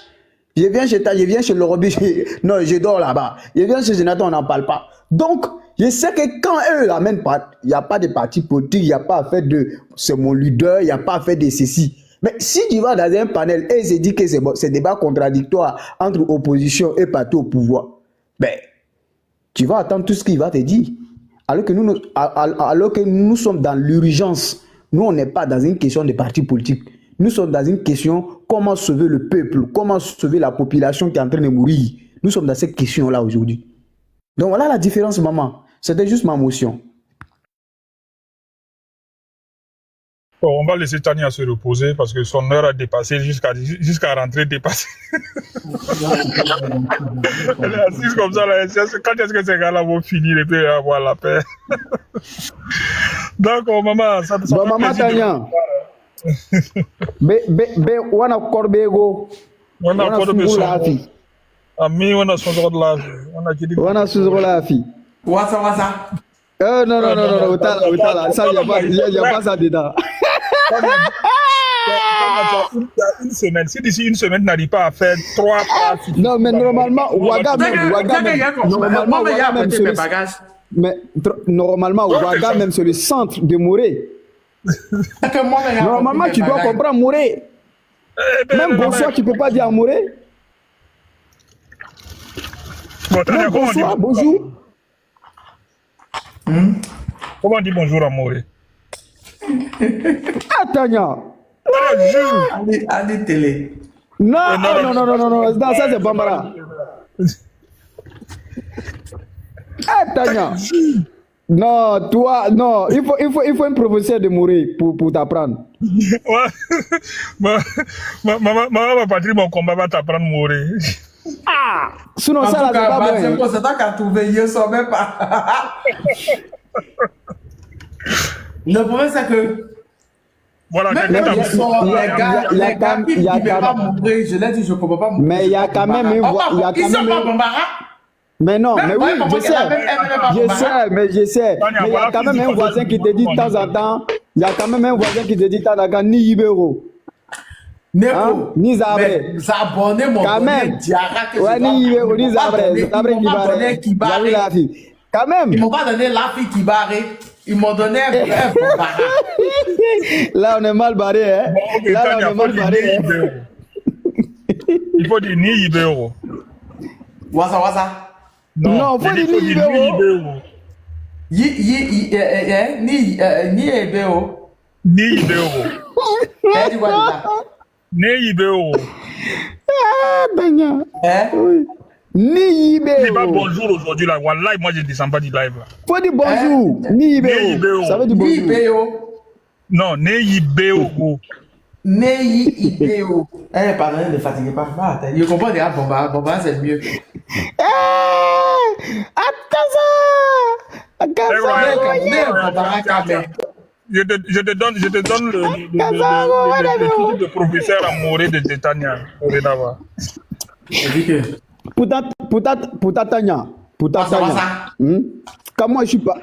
Je viens chez Tania, je viens chez Lorobi, non, je dors là-bas. Je viens chez Jonathan, on n'en parle pas. Donc, je sais que quand eux l'amènent pas, il n'y a pas de parti politique, il n'y a pas à faire de c'est mon leader, il n'y a pas à faire de ceci. Mais si tu vas dans un panel et se dit que c'est débat contradictoire entre opposition et parti au pouvoir, ben, tu vas attendre tout ce qu'il va te dire. Alors que nous sommes dans l'urgence. Nous, on n'est pas dans une question de parti politique. Nous sommes dans une question comment sauver le peuple, comment sauver la population qui est en train de mourir. Nous sommes dans cette question-là aujourd'hui. Donc voilà la différence, maman. C'était juste ma motion. Bon, on va laisser Tania se reposer parce que son heure a dépassé jusqu'à rentrer dépassée. Elle est assise comme ça. Là, quand est-ce que ces gars-là vont finir et puis avoir la paix? Donc, maman, ça bon, maman Tania. Be wana korbego. Wana korbe so. Lafi. Ami wana sonzo de la. Wana kidi. Wana sonzo lafi. Wasa. Non, Otala, ça, il n'y a pas ça dedans. Une semaine, si d'ici une semaine n'arrive pas à faire 3 passes. Non, mais normalement, Ouaga même, c'est le centre de Morée. Normalement, tu dois comprendre Morée. Même bonsoir, tu ne peux pas dire Morée. Bonsoir, bonjour. Comment on dit bonjour à Morée? Tania. Allez, télé. Non, ça c'est Bambara. Tania. Non, toi, non, il faut un professeur de mourir pour t'apprendre. Maman va partir, mon combat va t'apprendre à mourir. Sinon, ça là, c'est pas bon. C'est toi qui as trouvé, je ne savais pas. Le problème, c'est que. Voilà, les gars qui ne peuvent pas mourir, je l'ai dit, je ne comprends pas mourir. Mais il y a quand même une voix. Ils sont pas Bambara. Mais non, mais oui, je sais. Mais il y a quand même un voisin qui te dit de temps en temps, ni Ibero. Ni Zabre. Zabonné, mon quand même. Ouais, ni Ibero, ni Zabre qui barre. Quand même. Ils m'ont pas donné la fille qui barre. Ils m'ont donné un vrai Bambara. Là, on est mal barré, hein. Là, on est mal barré. Il faut dire ni Ibero. Wasa. Non, faut dire ni Ibero. Ni Ibero. Ni Ibero. Banya. Oui. Ni Ibero. Dis pas bonjour aujourd'hui là. Wallahi, moi je descends pas du live là. Faut dire bonjour. Ni Ibero. Ça veut dire bonjour. Ni Ibero. Non, ne Ibero. Ne Ibero. Pardon, ne fatiguez pas. Je comprends déjà Bambara, c'est mieux. Je te donne le titre de professeur amoureux de Tania. Pour ta Tania. Comme moi, je suis pas.